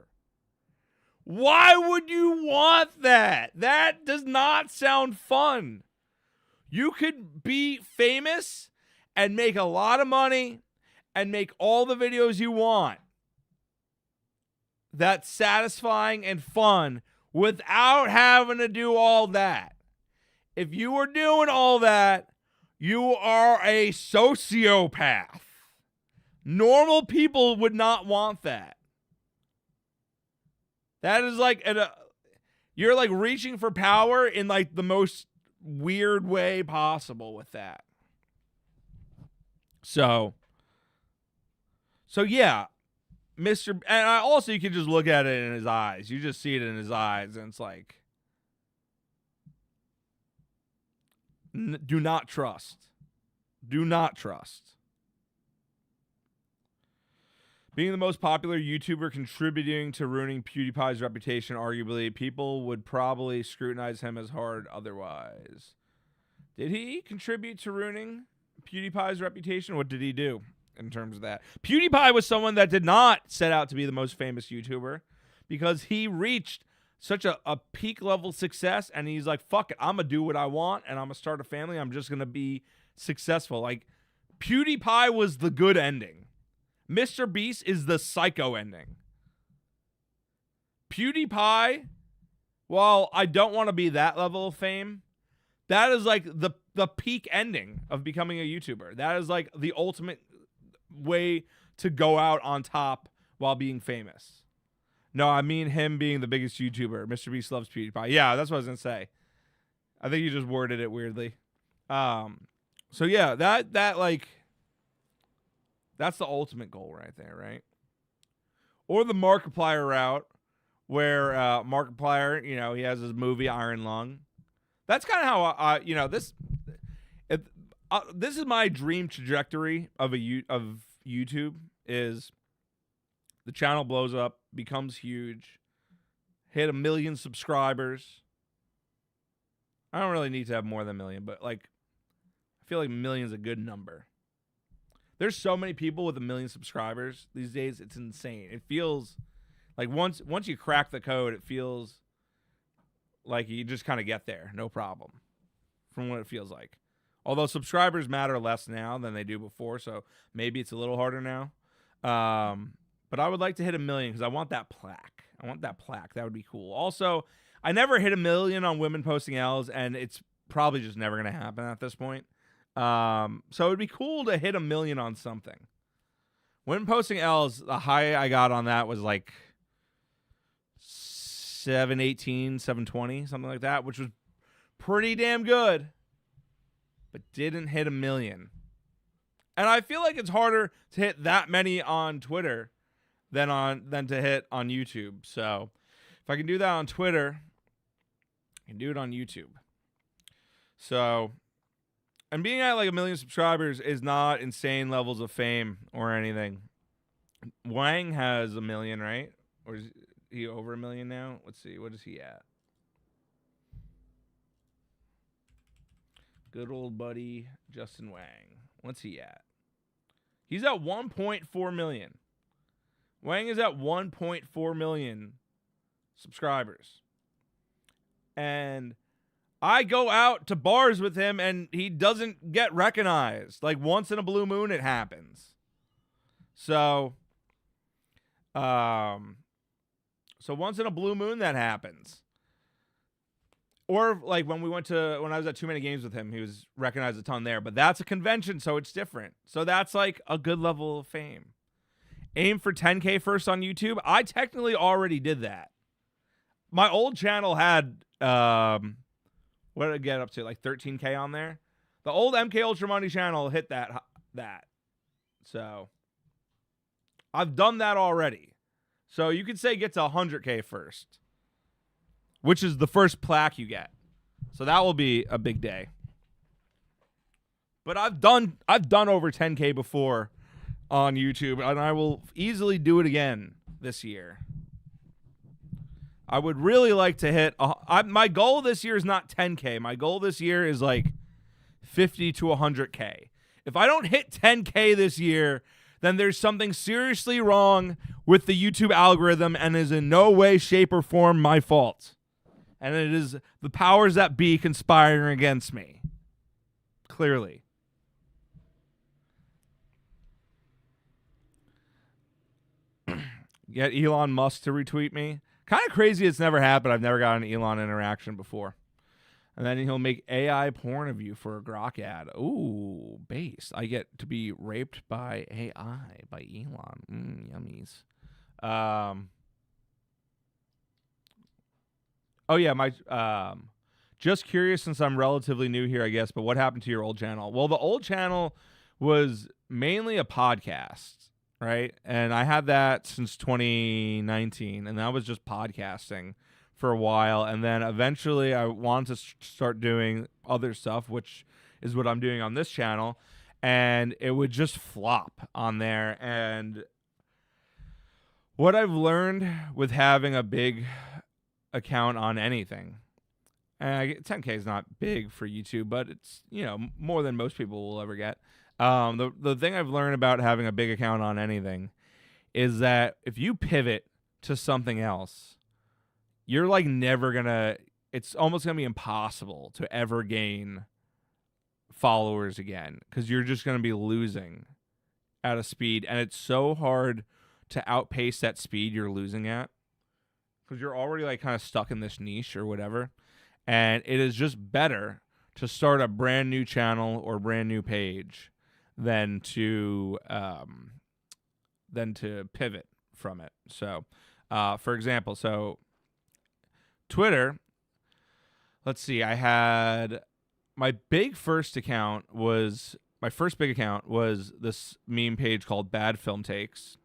Why would you want that? That does not sound fun. You could be famous and make a lot of money and make all the videos you want. That's satisfying and fun without having to do all that. If you were doing all that, you are a sociopath. Normal people would not want that. That is like, you're like reaching for power in like the most weird way possible with that. So yeah, and also you can just look at it in his eyes. You just see it in his eyes, and it's like, do not trust. Do not trust. Being the most popular YouTuber contributing to ruining PewDiePie's reputation, arguably, people would probably scrutinize him as hard otherwise. Did he contribute to ruining PewDiePie's reputation? What did he do in terms of that? PewDiePie was someone that did not set out to be the most famous YouTuber because he reached such a peak level success, and he's like, fuck it, I'm going to do what I want, and I'm going to start a family. I'm just going to be successful. Like, PewDiePie was the good ending. Mr. Beast is the psycho ending. PewDiePie while I don't want to be that level of fame, that is like the peak ending of becoming a YouTuber. That is like the ultimate way to go out on top while being famous. No, I mean him being the biggest YouTuber. Mr. Beast loves PewDiePie. Yeah, that's what I was gonna say. I think you just worded it weirdly. So yeah, that like that's the ultimate goal right there, right? Or the Markiplier route, where Markiplier, you know, he has his movie Iron Lung. That's kind of how I you know, this is my dream trajectory of YouTube is the channel blows up, becomes huge, hit 1 million subscribers. I don't really need to have more than 1 million, but like I feel like 1 million is a good number. There's so many people with 1 million subscribers these days, it's insane. It feels like once you crack the code, it feels like you just kind of get there, no problem, from what it feels like. Although subscribers matter less now than they do before, so maybe it's a little harder now. But I would like to hit 1 million because I want that plaque. That would be cool. Also, I never hit 1 million on women posting L's, and it's probably just never going to happen at this point. So it would be cool to hit 1 million on something. Women posting L's, the high I got on that was like 718, 720, something like that, which was pretty damn good, but didn't hit 1 million. And I feel like it's harder to hit that many on Twitter than to hit on YouTube. So if I can do that on Twitter, I can do it on YouTube. So, and being at like 1 million subscribers is not insane levels of fame or anything. Wang has 1 million, right? Or is he over 1 million now? Let's see. What is he at? Good old buddy Justin Wang. What's he at? He's at 1.4 million. Wang is at 1.4 million subscribers. And I go out to bars with him and he doesn't get recognized. Like once in a blue moon it happens. So once in a blue moon that happens. Or like when I was at Too Many Games with him, he was recognized a ton there. But that's a convention, so it's different. So that's like a good level of fame. Aim for 10K first on YouTube. I technically already did that. My old channel had what did it get up to? Like 13K on there. The old MK Ultra Money channel hit that. So I've done that already. So you could say get to 100K first, which is the first plaque you get. So that will be a big day. But I've done over 10K before on YouTube, and I will easily do it again this year. I would really like to hit my goal this year is not 10K. My goal this year is like 50 to 100K. If I don't hit 10K this year, then there's something seriously wrong with the YouTube algorithm and is in no way, shape, or form my fault. And it is the powers that be conspiring against me. Clearly. Get Elon Musk to retweet me. Kind of crazy it's never happened. I've never got an Elon interaction before. And then he'll make AI porn of you for a Grok ad. Ooh, base. I get to be raped by AI, by Elon. Yummies. Oh, yeah, just curious since I'm relatively new here, I guess, but what happened to your old channel? Well, the old channel was mainly a podcast, right? And I had that since 2019, and that was just podcasting for a while. And then eventually I wanted to start doing other stuff, which is what I'm doing on this channel. And it would just flop on there. And what I've learned with having a big account on anything, and 10K is not big for YouTube, but it's, more than most people will ever get. The thing I've learned about having a big account on anything is that if you pivot to something else, you're like never gonna, it's almost gonna be impossible to ever gain followers again, because you're just gonna be losing at a speed, and it's so hard to outpace that speed you're losing at. because you're already like kind of stuck in this niche or whatever. And it is just better to start a brand new channel or brand new page than to pivot from it. So, for example, so Twitter, let's see, I had my first big account was this meme page called Bad Film Takes,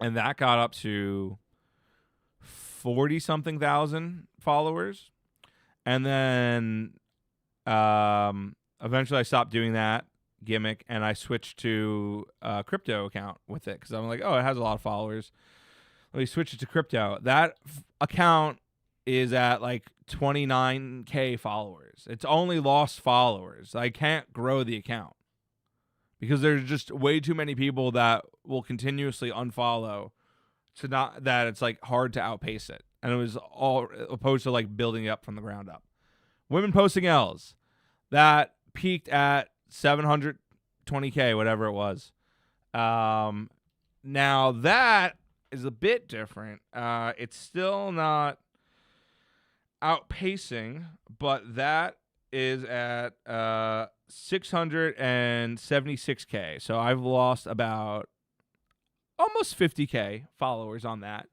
and that got up to 40 something thousand followers. And then eventually I stopped doing that gimmick and I switched to a crypto account with it because I'm like, oh, it has a lot of followers. Let me switch it to crypto. That account is at like 29K followers. It's only lost followers. I can't grow the account because there's just way too many people that will continuously unfollow to not that it's like hard to outpace it. And it was all opposed to like building it up from the ground up. Women posting L's, that peaked at 720K, whatever it was. Now that is a bit different. It's still not outpacing, but that is at 676K. So I've lost about almost 50K followers on that.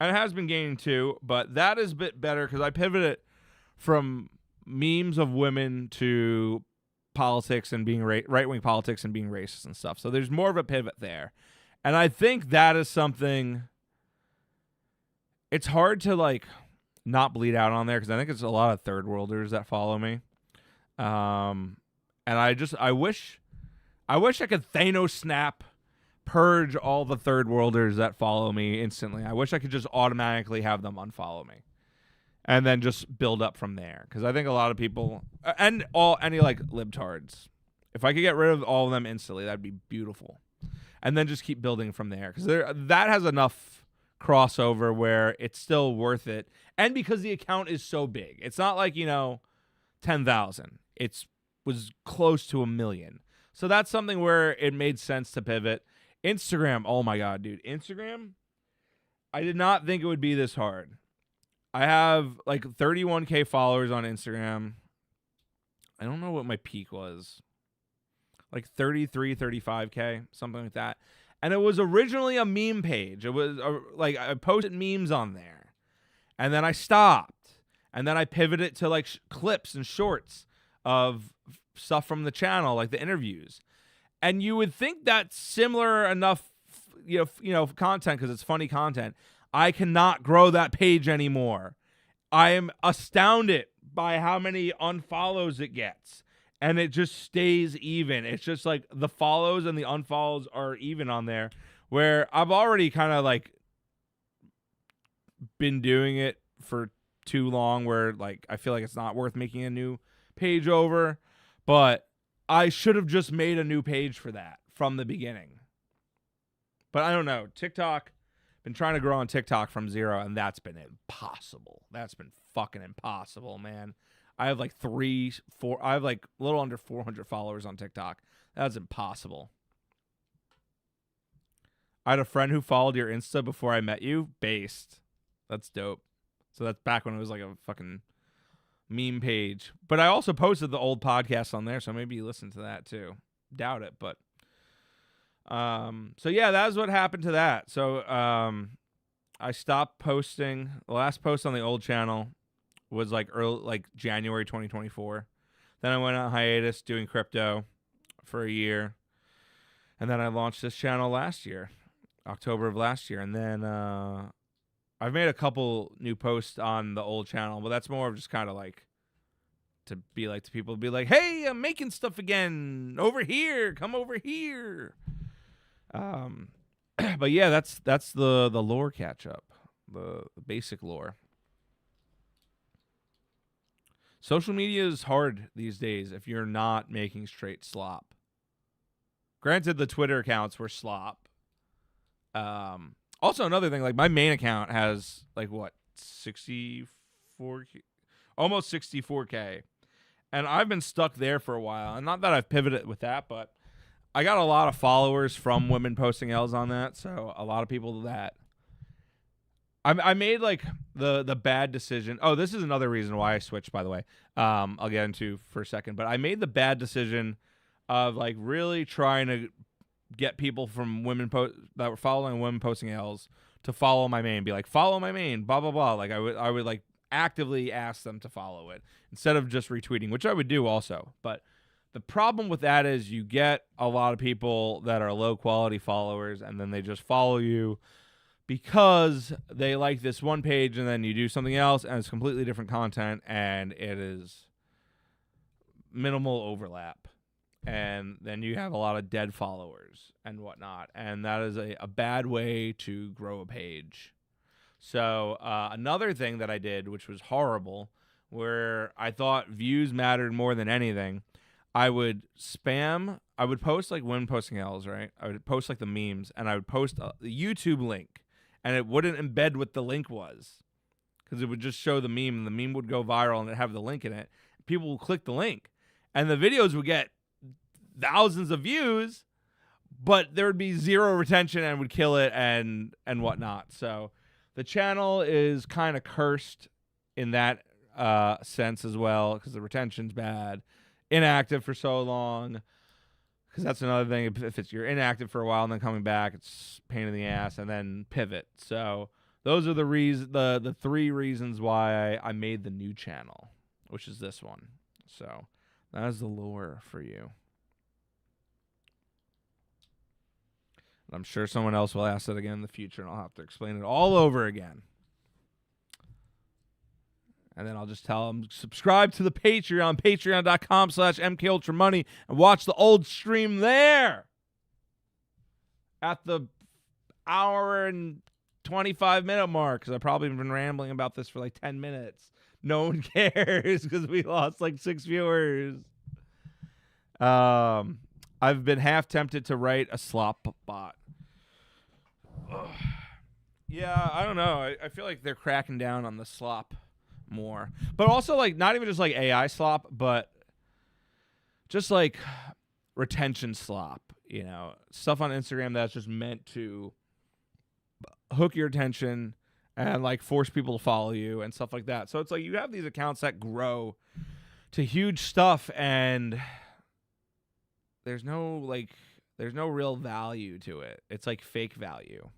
And it has been gaining too, but that is a bit better because I pivoted from memes of women to politics and being right-wing politics and being racist and stuff. So there's more of a pivot there. And I think that is something, it's hard to like not bleed out on there because I think it's a lot of third worlders that follow me. And I wish I could Thanos snap, purge all the third worlders that follow me instantly. I wish I could just automatically have them unfollow me and then just build up from there. Because I think a lot of people and any like libtards, if I could get rid of all of them instantly, that'd be beautiful. And then just keep building from there because that has enough crossover where it's still worth it. And because the account is so big, it's not like 10,000. It was close to 1 million. So that's something where it made sense to pivot. Instagram, oh my God, dude. Instagram, I did not think it would be this hard. I have like 31K followers on Instagram. I don't know what my peak was. Like 33, 35K, something like that. And it was originally a meme page. It was like I posted memes on there. And then I stopped. And then I pivoted to like clips and shorts of stuff from the channel, like the interviews. And you would think that's similar enough, content because it's funny content. I cannot grow that page anymore. I am astounded by how many unfollows it gets. And it just stays even. It's just like the follows and the unfollows are even on there. Where I've already kind of like been doing it for too long where like I feel like it's not worth making a new page over. But I should have just made a new page for that from the beginning. But I don't know. TikTok, been trying to grow on TikTok from zero, and that's been impossible. That's been fucking impossible, man. I have like I have like a little under 400 followers on TikTok. That's impossible. I had a friend who followed your Insta before I met you. Based. That's dope. So that's back when it was like a fucking meme page. But I also posted the old podcast on there, so maybe you listen to that too. Doubt it, but so yeah, that was what happened to that. So I stopped posting. The last post on the old channel was like January 2024. Then I went on hiatus doing crypto for a year. And then I launched this channel last year, October of last year. And then I've made a couple new posts on the old channel, but that's more of just kind of like to be like to people, be like, hey, I'm making stuff again over here. Come over here. But yeah, that's the lore catch up, the basic lore. Social media is hard these days if you're not making straight slop. Granted, the Twitter accounts were slop. Also, another thing, like my main account has like what 64, almost 64K, and I've been stuck there for a while. And not that I've pivoted with that, but I got a lot of followers from women posting L's on that. So a lot of people that I made like the bad decision. Oh, this is another reason why I switched, by the way. I'll get into for a second, but I made the bad decision of like really trying to get people from that were following women posting L's to follow my main, be like, follow my main, blah blah blah. Like I would like actively ask them to follow it instead of just retweeting, which I would do also. But the problem with that is you get a lot of people that are low quality followers, and then they just follow you because they like this one page, and then you do something else and it's completely different content, and it is minimal overlap. And then you have a lot of dead followers and whatnot. And that is a bad way to grow a page. So another thing that I did, which was horrible, where I thought views mattered more than anything, I would post like women posting L's, right? I would post like the memes, and I would post the YouTube link, and it wouldn't embed what the link was because it would just show the meme, and the meme would go viral, and it'd have the link in it. People would click the link, and the videos would get thousands of views, but there would be zero retention and would kill it and whatnot. So the channel is kind of cursed in that sense as well, because the retention's bad. Inactive for so long, because that's another thing. If you're inactive for a while and then coming back, it's a pain in the ass, and then pivot. So those are the three reasons why I made the new channel, which is this one. So that is the lore for you. I'm sure someone else will ask that again in the future, and I'll have to explain it all over again. And then I'll just tell them, subscribe to the Patreon, patreon.com/MKUltraMoney, and watch the old stream there at the hour and 25-minute mark, because I've probably been rambling about this for like 10 minutes. No one cares because we lost like 6 viewers. I've been half tempted to write a slop bot. Ugh. Yeah, I don't know. I feel like they're cracking down on the slop more. But also, like, not even just like AI slop, but just like retention slop, you know, stuff on Instagram that's just meant to hook your attention and like force people to follow you and stuff like that. So it's like you have these accounts that grow to huge stuff, and there's no real value to it. It's like fake value.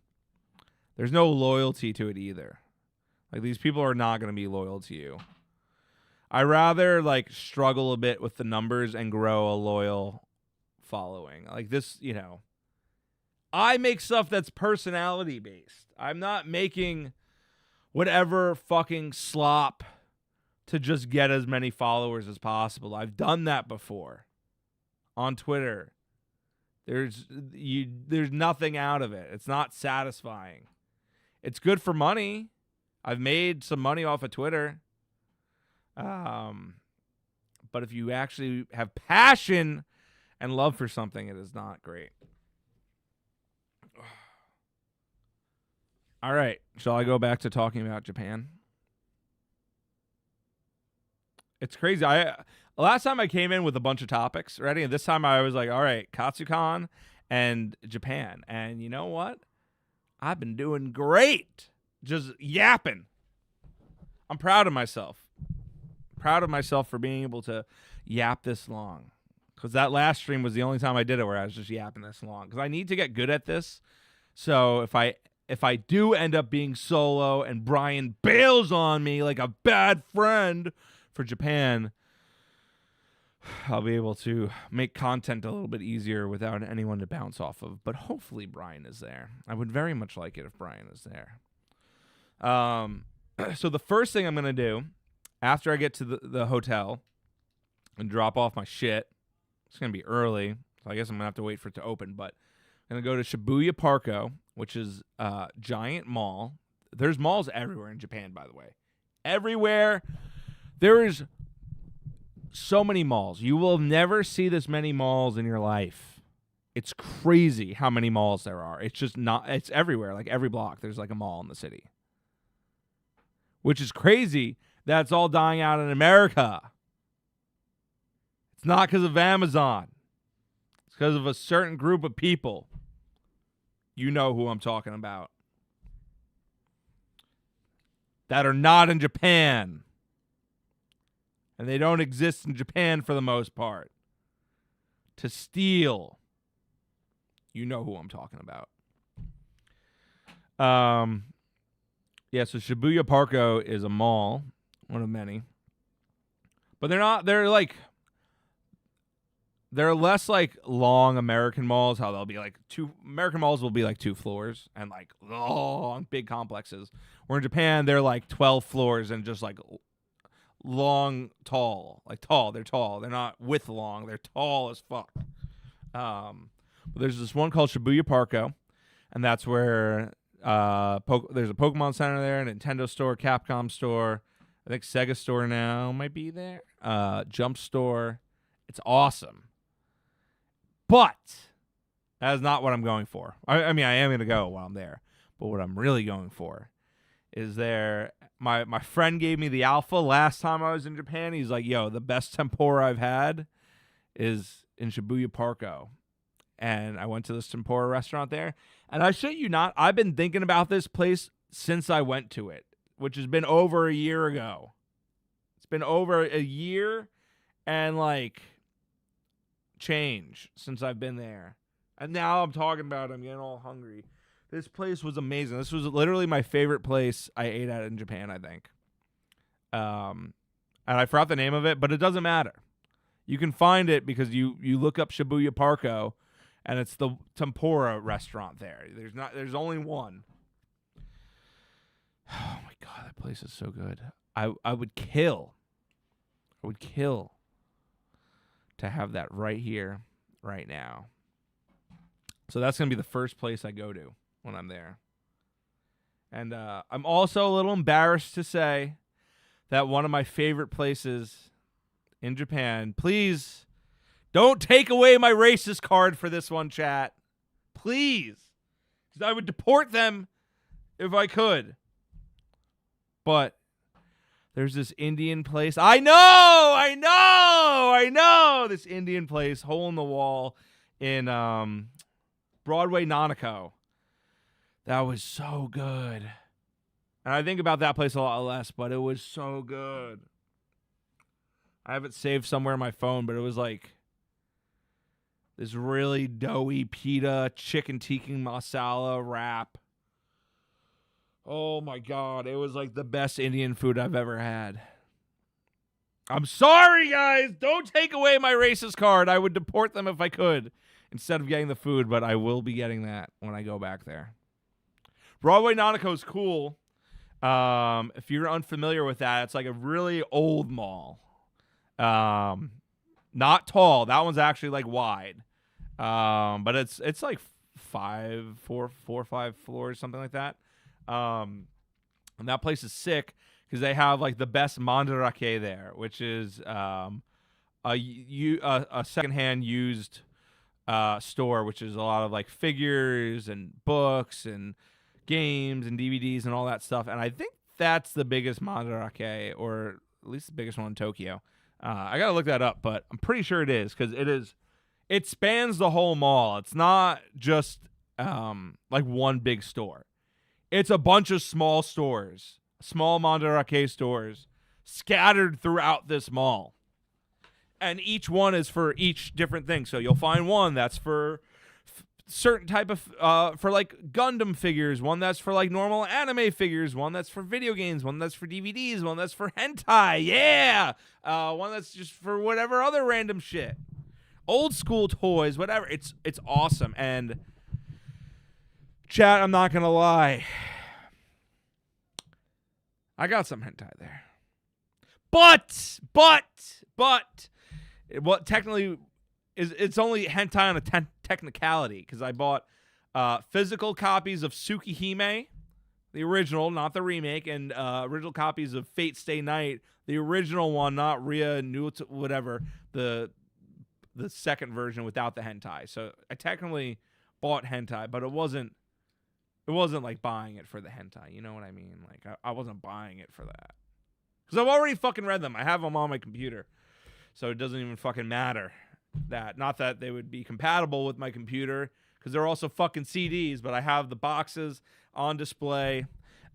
There's no loyalty to it either. Like, these people are not going to be loyal to you. I rather like struggle a bit with the numbers and grow a loyal following. Like this, you know, I make stuff that's personality based. I'm not making whatever fucking slop to just get as many followers as possible. I've done that before on Twitter. There's nothing out of it. It's not satisfying. It's good for money. I've made some money off of Twitter. But if you actually have passion and love for something, it is not great. All right. Shall I go back to talking about Japan? It's crazy. Last time I came in with a bunch of topics ready, and this time I was like, all right, Katsucon and Japan. And you know what? I've been doing great. Just yapping. I'm proud of myself. Proud of myself for being able to yap this long. Because that last stream was the only time I did it where I was just yapping this long. Because I need to get good at this. So if I do end up being solo and Brian bails on me like a bad friend for Japan, I'll be able to make content a little bit easier without anyone to bounce off of. But hopefully Brian is there. I would very much like it if Brian is there. So the first thing I'm going to do after I get to the hotel and drop off my shit, it's going to be early, so I guess I'm going to have to wait for it to open, but I'm going to go to Shibuya Parko, which is a giant mall. There's malls everywhere in Japan, by the way. Everywhere. There is so many malls. You will never see this many malls in your life. It's crazy how many malls there are. It's just not, it's everywhere. Like every block, there's like a mall in the city. Which is crazy. That's all dying out in America. It's not because of Amazon. It's because of a certain group of people. You know who I'm talking about. that are not in Japan. And they don't exist in Japan for the most part. To steal. You know who I'm talking about. Yeah, so Shibuya Parko is a mall, one of many. But they're less like long American malls, how they'll be like American malls will be like 2 floors and like long big complexes. Where in Japan they're like 12 floors and just like long, tall. Like tall, they're tall. They're not width long, they're tall as fuck. But there's this one called Shibuya Parko, and that's where there's a Pokemon Center there, a Nintendo store, Capcom store, I think Sega store now might be there. Jump store. It's awesome. But that is not what I'm going for. I mean, I am going to go while I'm there. But what I'm really going for is my friend gave me the alpha last time I was in Japan. He's like, yo, the best tempura I've had is in Shibuya Parko. And I went to this tempura restaurant there. And I shit you not, I've been thinking about this place since I went to it, which has been over a year ago. It's been over a year and like change since I've been there. And now I'm talking about it, I'm getting all hungry. This place was amazing. This was literally my favorite place I ate at in Japan, I think. And I forgot the name of it, but it doesn't matter. You can find it because you look up Shibuya Parko, and it's the tempura restaurant there. There's only one. Oh my god, that place is so good. I would kill to have that right here, right now. So that's going to be the first place I go to when I'm there. And I'm also a little embarrassed to say that one of my favorite places in Japan, please don't take away my racist card for this one, chat. Please. I would deport them if I could. But there's this Indian place. I know! This Indian place, hole in the wall in Broadway Nanako. That was so good. And I think about that place a lot less, but it was so good. I have it saved somewhere on my phone, but it was like this really doughy pita chicken tikka masala wrap. Oh my god, it was like the best Indian food I've ever had. I'm sorry, guys. Don't take away my racist card. I would deport them if I could instead of getting the food, but I will be getting that when I go back there. Broadway Nanako is cool. If you're unfamiliar with that, it's like a really old mall. Not tall. That one's actually like wide. But it's like 4 or 5 floors, something like that. And that place is sick because they have like the best mandarake there, which is a secondhand used store, which is a lot of like figures and books and games and DVDs and all that stuff. And I think that's the biggest mandarake, or at least the biggest one in Tokyo. I gotta look that up, but I'm pretty sure it is because it spans the whole mall. It's not just like one big store. It's a bunch of small stores, small mandarake stores scattered throughout this mall. And each one is for each different thing. So you'll find one that's for certain type of, for like Gundam figures, one that's for like normal anime figures, one that's for video games, one that's for DVDs, one that's for hentai, yeah! One that's just for whatever other random shit. Old school toys, whatever. It's awesome. And chat, I'm not gonna lie, I got some hentai there. But what technically is, it's only hentai on a technicality because I bought physical copies of Tsukihime, the original, not the remake, and original copies of Fate Stay Night, the original one, not Ria Nuta, whatever, the second version without the hentai. So I technically bought hentai, but it wasn't like buying it for the hentai. You know what I mean? Like I wasn't buying it for that. Because I've already fucking read them. I have them on my computer. So it doesn't even fucking matter that. Not that they would be compatible with my computer, because they're also fucking CDs, but I have the boxes on display.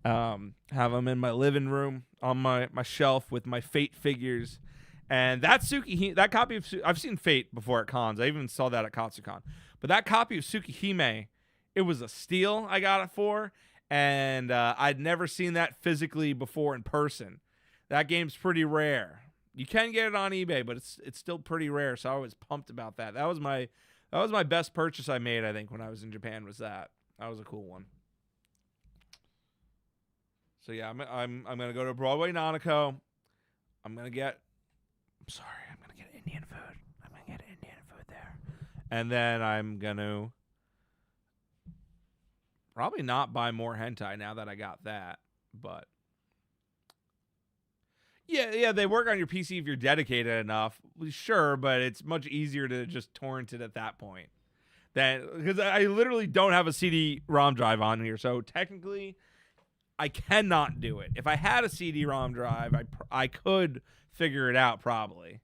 Have them in my living room on my shelf with my Fate figures. And that that copy of I've seen Fate before at cons. I even saw that at Katsucon. But that copy of Tsukihime, it was a steal I got it for. And I'd never seen that physically before in person. That game's pretty rare. You can get it on eBay, but it's still pretty rare. So I was pumped about that. That was my best purchase I made, I think, when I was in Japan. Was that? That was a cool one. So yeah, I'm gonna go to Broadway Nanako. I'm gonna get Indian food. I'm gonna get Indian food there, and then I'm gonna probably not buy more hentai now that I got that. But yeah, they work on your PC if you're dedicated enough. Sure, but it's much easier to just torrent it at that point. Because I literally don't have a CD-ROM drive on here, so technically I cannot do it. If I had a CD-ROM drive, I could figure it out probably.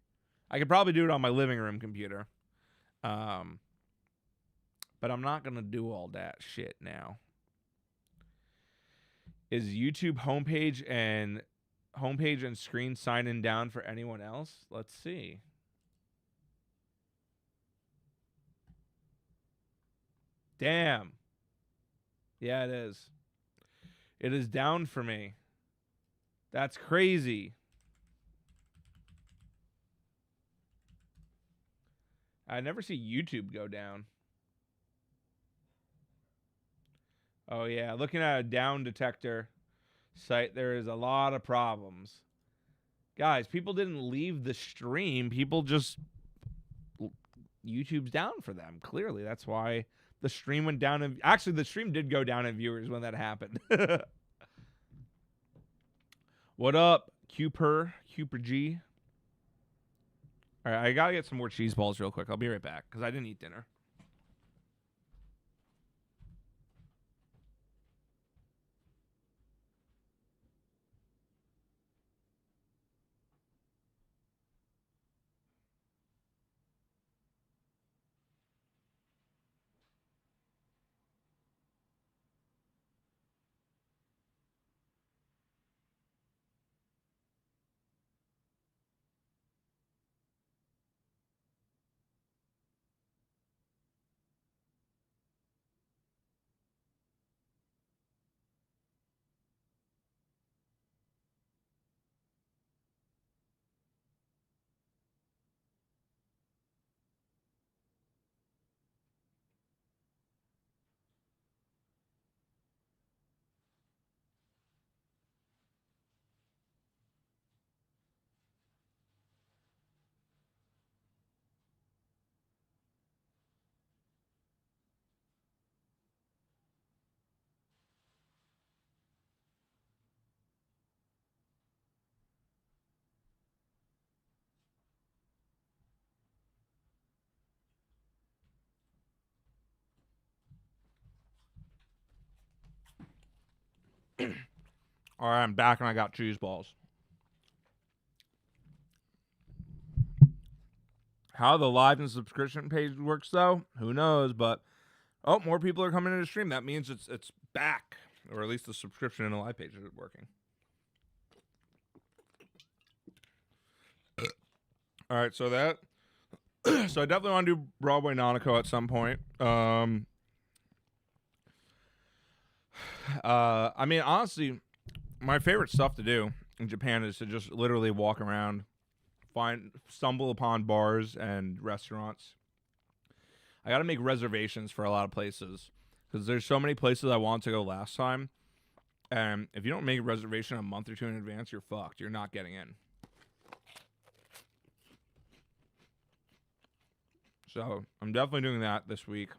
I could probably do it on my living room computer. But I'm not going to do all that shit now. Is YouTube homepage and screen sign-in down for anyone else? Let's see. Damn. Yeah, it is. It is down for me. That's crazy. I never see YouTube go down. Oh, yeah. Looking at a down detector site, there is a lot of problems. Guys, people didn't leave the stream. People just... YouTube's down for them. Clearly, that's why the stream went down. Actually, the stream did go down in viewers when that happened. What up, Cuper G? All right, I gotta get some more cheese balls real quick. I'll be right back because I didn't eat dinner. All right, I'm back and I got cheese balls. How the live and subscription page works, though, who knows? But more people are coming into the stream. That means it's back, or at least the subscription and the live page is working. All right, so that. So I definitely want to do Broadway Nanako at some point. I mean, honestly, my favorite stuff to do in Japan is to just literally walk around, stumble upon bars and restaurants. I got to make reservations for a lot of places because there's so many places I want to go last time. And if you don't make a reservation a month or two in advance, you're fucked. You're not getting in. So I'm definitely doing that this week.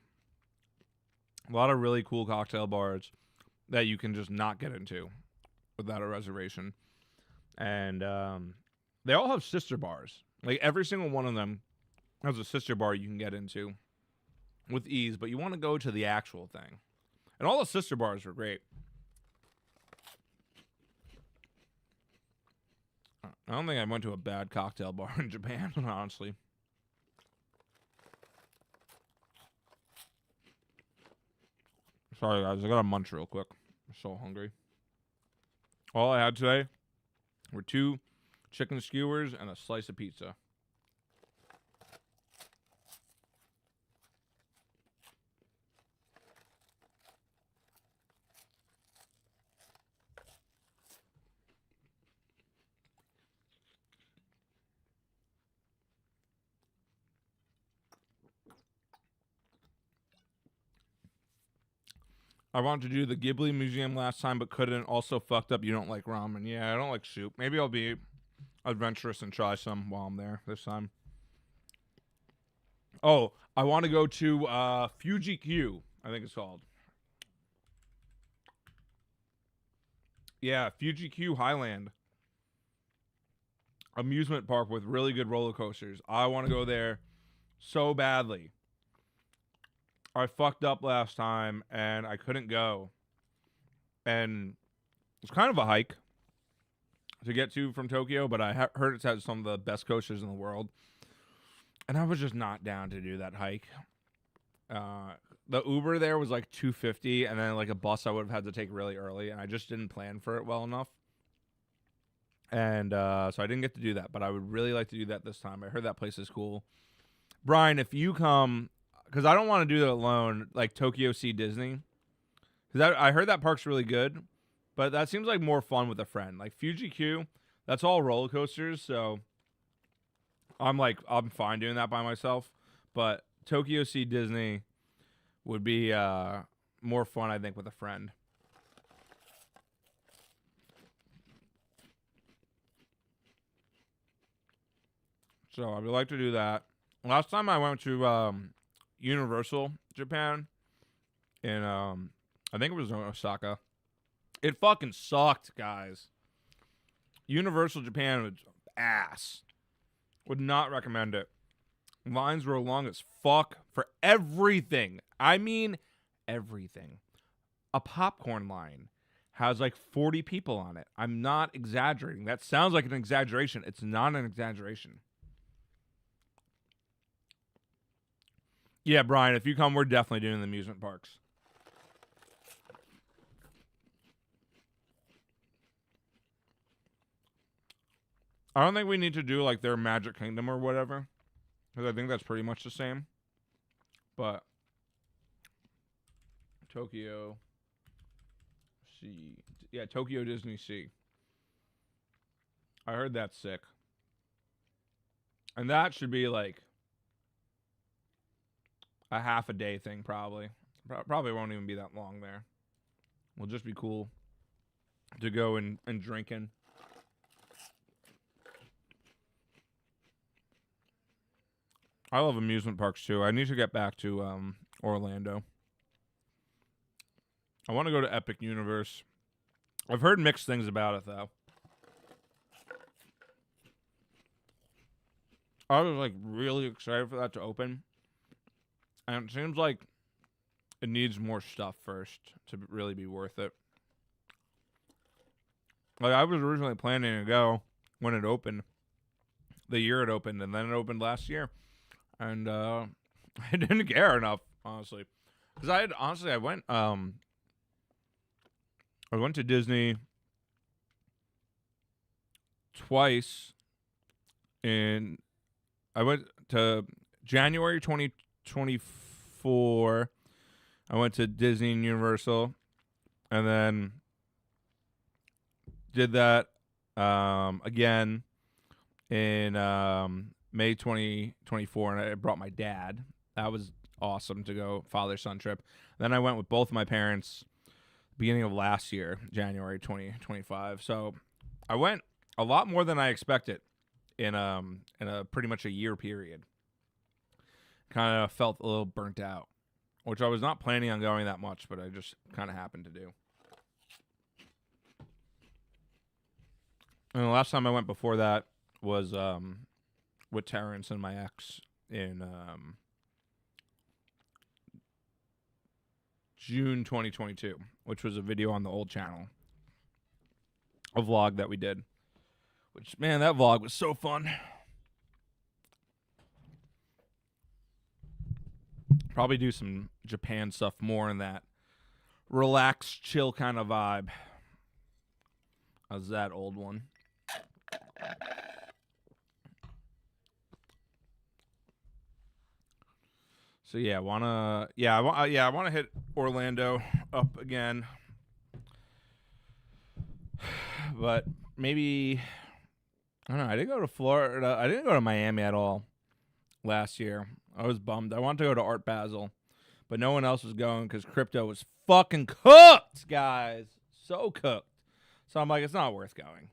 A lot of really cool cocktail bars that you can just not get into without a reservation. And they all have sister bars. Like every single one of them has a sister bar you can get into with ease, but you want to go to the actual thing. And all the sister bars are great. I don't think I went to a bad cocktail bar in Japan, honestly. Sorry, guys. I gotta munch real quick. I'm so hungry. All I had today were 2 chicken skewers and a slice of pizza. I wanted to do the Ghibli Museum last time, but couldn't. Also fucked up. You don't like ramen. Yeah, I don't like soup. Maybe I'll be adventurous and try some while I'm there this time. Oh, I want to go to Fuji Q, I think it's called. Yeah, Fuji Q Highland. Amusement park with really good roller coasters. I want to go there so badly. I fucked up last time and I couldn't go. And it's kind of a hike to get to from Tokyo, but I heard it's had some of the best coasters in the world. And I was just not down to do that hike. The Uber there was like $250, and then like a bus I would have had to take really early, and I just didn't plan for it well enough. And so I didn't get to do that, but I would really like to do that this time. I heard that place is cool. Brian, if you come, because I don't want to do that alone, like Tokyo Sea Disney, because I heard that park's really good, but that seems like more fun with a friend. Like Fuji Q, that's all roller coasters, so I'm fine doing that by myself. But Tokyo Sea Disney would be more fun, I think, with a friend. So I would like to do that. Last time I went to Universal Japan in I think it was in Osaka. It fucking sucked, guys. Universal Japan was ass. Would not recommend it. Lines were long as fuck for everything. I mean everything. A popcorn line has like 40 people on it. I'm not exaggerating. That sounds like an exaggeration. It's not an exaggeration. Yeah, Brian, if you come, we're definitely doing the amusement parks. I don't think we need to do like their Magic Kingdom or whatever, because I think that's pretty much the same. But Tokyo Sea, yeah, Tokyo Disney Sea. I heard that's sick, and that should be like a half a day thing, probably. Probably won't even be that long there. Will just be cool to go and drink in. I love amusement parks too. I need to get back to Orlando. I want to go to Epic Universe. I've heard mixed things about it though. I was like really excited for that to open. And it seems like it needs more stuff first to really be worth it. Like I was originally planning to go when it opened, the year it opened, and then it opened last year. And I didn't care enough, honestly. Because I went to Disney twice I went to January 2024. I went to Disney and Universal, and then did that again in May 2024, and I brought my dad. That was awesome to go father-son trip. Then I went with both my parents beginning of last year, January 2025. So I went a lot more than I expected in a pretty much a year period. Kind of felt a little burnt out, which I was not planning on going that much, but I just kind of happened to do. And the last time I went before that was with Terrence and my ex in June 2022, which was a video on the old channel, a vlog that we did. Which, man, that vlog was so fun. Probably do some Japan stuff more in that relaxed, chill kind of vibe. How's that old one? So yeah, I wanna hit Orlando up again, but maybe I don't know. I didn't go to Florida. I didn't go to Miami at all last year. I was bummed. I wanted to go to Art Basel, but no one else was going because crypto was fucking cooked, guys. So cooked. So I'm like, it's not worth going.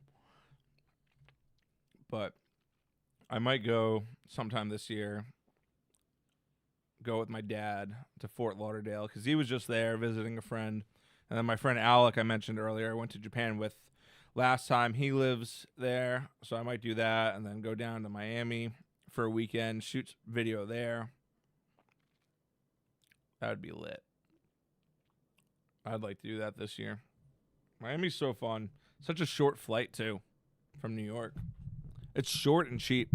But I might go sometime this year. Go with my dad to Fort Lauderdale because he was just there visiting a friend. And then my friend Alec, I mentioned earlier, I went to Japan with last time. He lives there, so I might do that and then go down to Miami for a weekend, shoot video there. That would be lit. I'd like to do that this year. Miami's so fun. Such a short flight, too, from New York. It's short and cheap.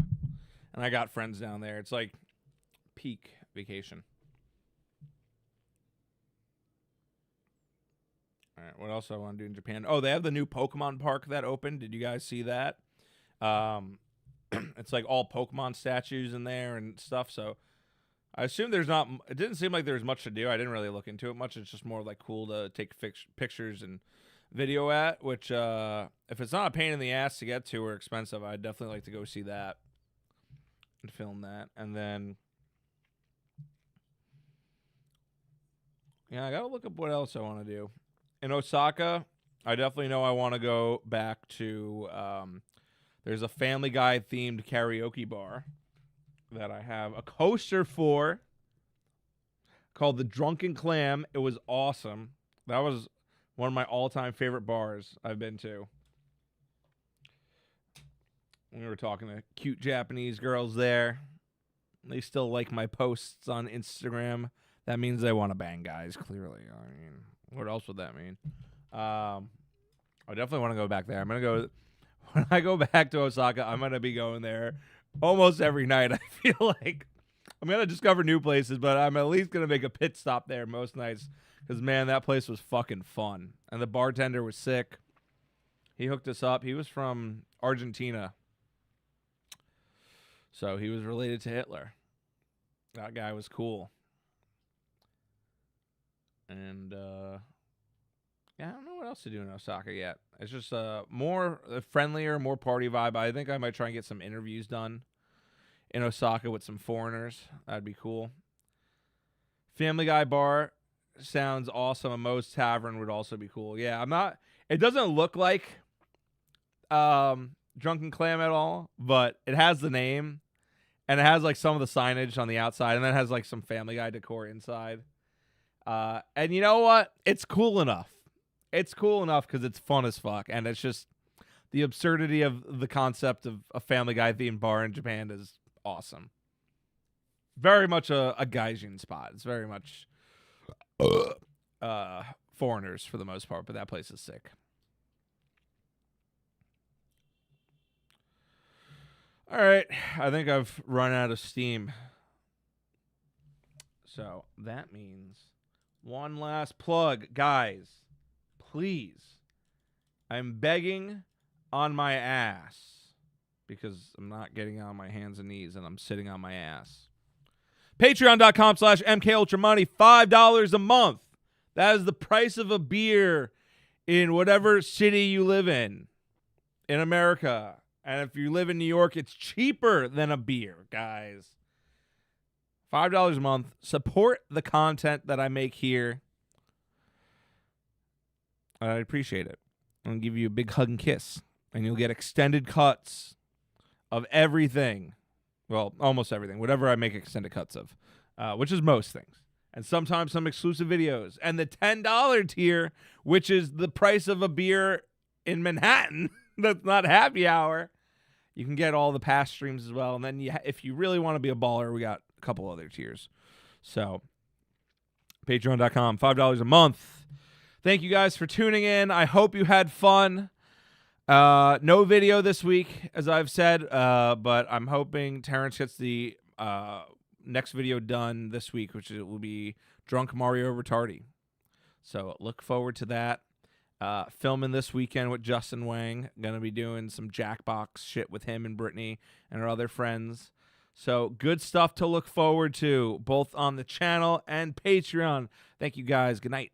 And I got friends down there. It's like peak vacation. All right, what else do I want to do in Japan? Oh, they have the new Pokemon park that opened. Did you guys see that? It's like all Pokemon statues in there and stuff. So I assume there's not. It didn't seem like there was much to do. I didn't really look into it much. It's just more like cool to take pictures and video at. Which, if it's not a pain in the ass to get to or expensive, I'd definitely like to go see that and film that. And then, yeah, I gotta look up what else I want to do. In Osaka, I definitely know I want to go back to. There's a Family Guy themed karaoke bar that I have a coaster for called the Drunken Clam. It was awesome. That was one of my all-time favorite bars I've been to. We were talking to cute Japanese girls there. They still like my posts on Instagram. That means they want to bang guys, clearly. I mean, what else would that mean? I definitely want to go back there. I'm going to go... When I go back to Osaka, I'm going to be going there almost every night. I feel like I'm going to discover new places, but I'm at least going to make a pit stop there most nights because, man, that place was fucking fun. And the bartender was sick. He hooked us up. He was from Argentina. So he was related to Hitler. That guy was cool. And, yeah, I don't know what else to do in Osaka yet. It's just more friendlier, more party vibe. I think I might try and get some interviews done in Osaka with some foreigners. That'd be cool. Family Guy bar sounds awesome. A Moe's Tavern would also be cool. Yeah, it doesn't look like Drunken Clam at all, but it has the name, and it has like some of the signage on the outside, and then it has like some Family Guy decor inside. And you know what? It's cool enough. It's cool enough because it's fun as fuck, and it's just the absurdity of the concept of a Family Guy themed bar in Japan is awesome. Very much a gaijin spot. It's very much foreigners for the most part, but that place is sick. All right, I think I've run out of steam. So that means one last plug, guys. Please, I'm begging on my ass because I'm not getting on my hands and knees and I'm sitting on my ass. Patreon.com/MKUltraMoney, $5 a month. That is the price of a beer in whatever city you live in America. And if you live in New York, it's cheaper than a beer, guys. $5 a month. Support the content that I make here. I appreciate it. I'm going to give you a big hug and kiss. And you'll get extended cuts of everything. Well, almost everything. Whatever I make extended cuts of. Which is most things. And sometimes some exclusive videos. And the $10 tier, which is the price of a beer in Manhattan. That's not happy hour. You can get all the past streams as well. And then if you really want to be a baller, we got a couple other tiers. So, patreon.com, $5 a month. Thank you guys for tuning in. I hope you had fun. No video this week, as I've said, but I'm hoping Terrence gets the next video done this week, which will be Drunk Mario Retardy. So look forward to that. Filming this weekend with Justin Wang. Going to be doing some Jackbox shit with him and Brittany and our other friends. So good stuff to look forward to, both on the channel and Patreon. Thank you guys. Good night.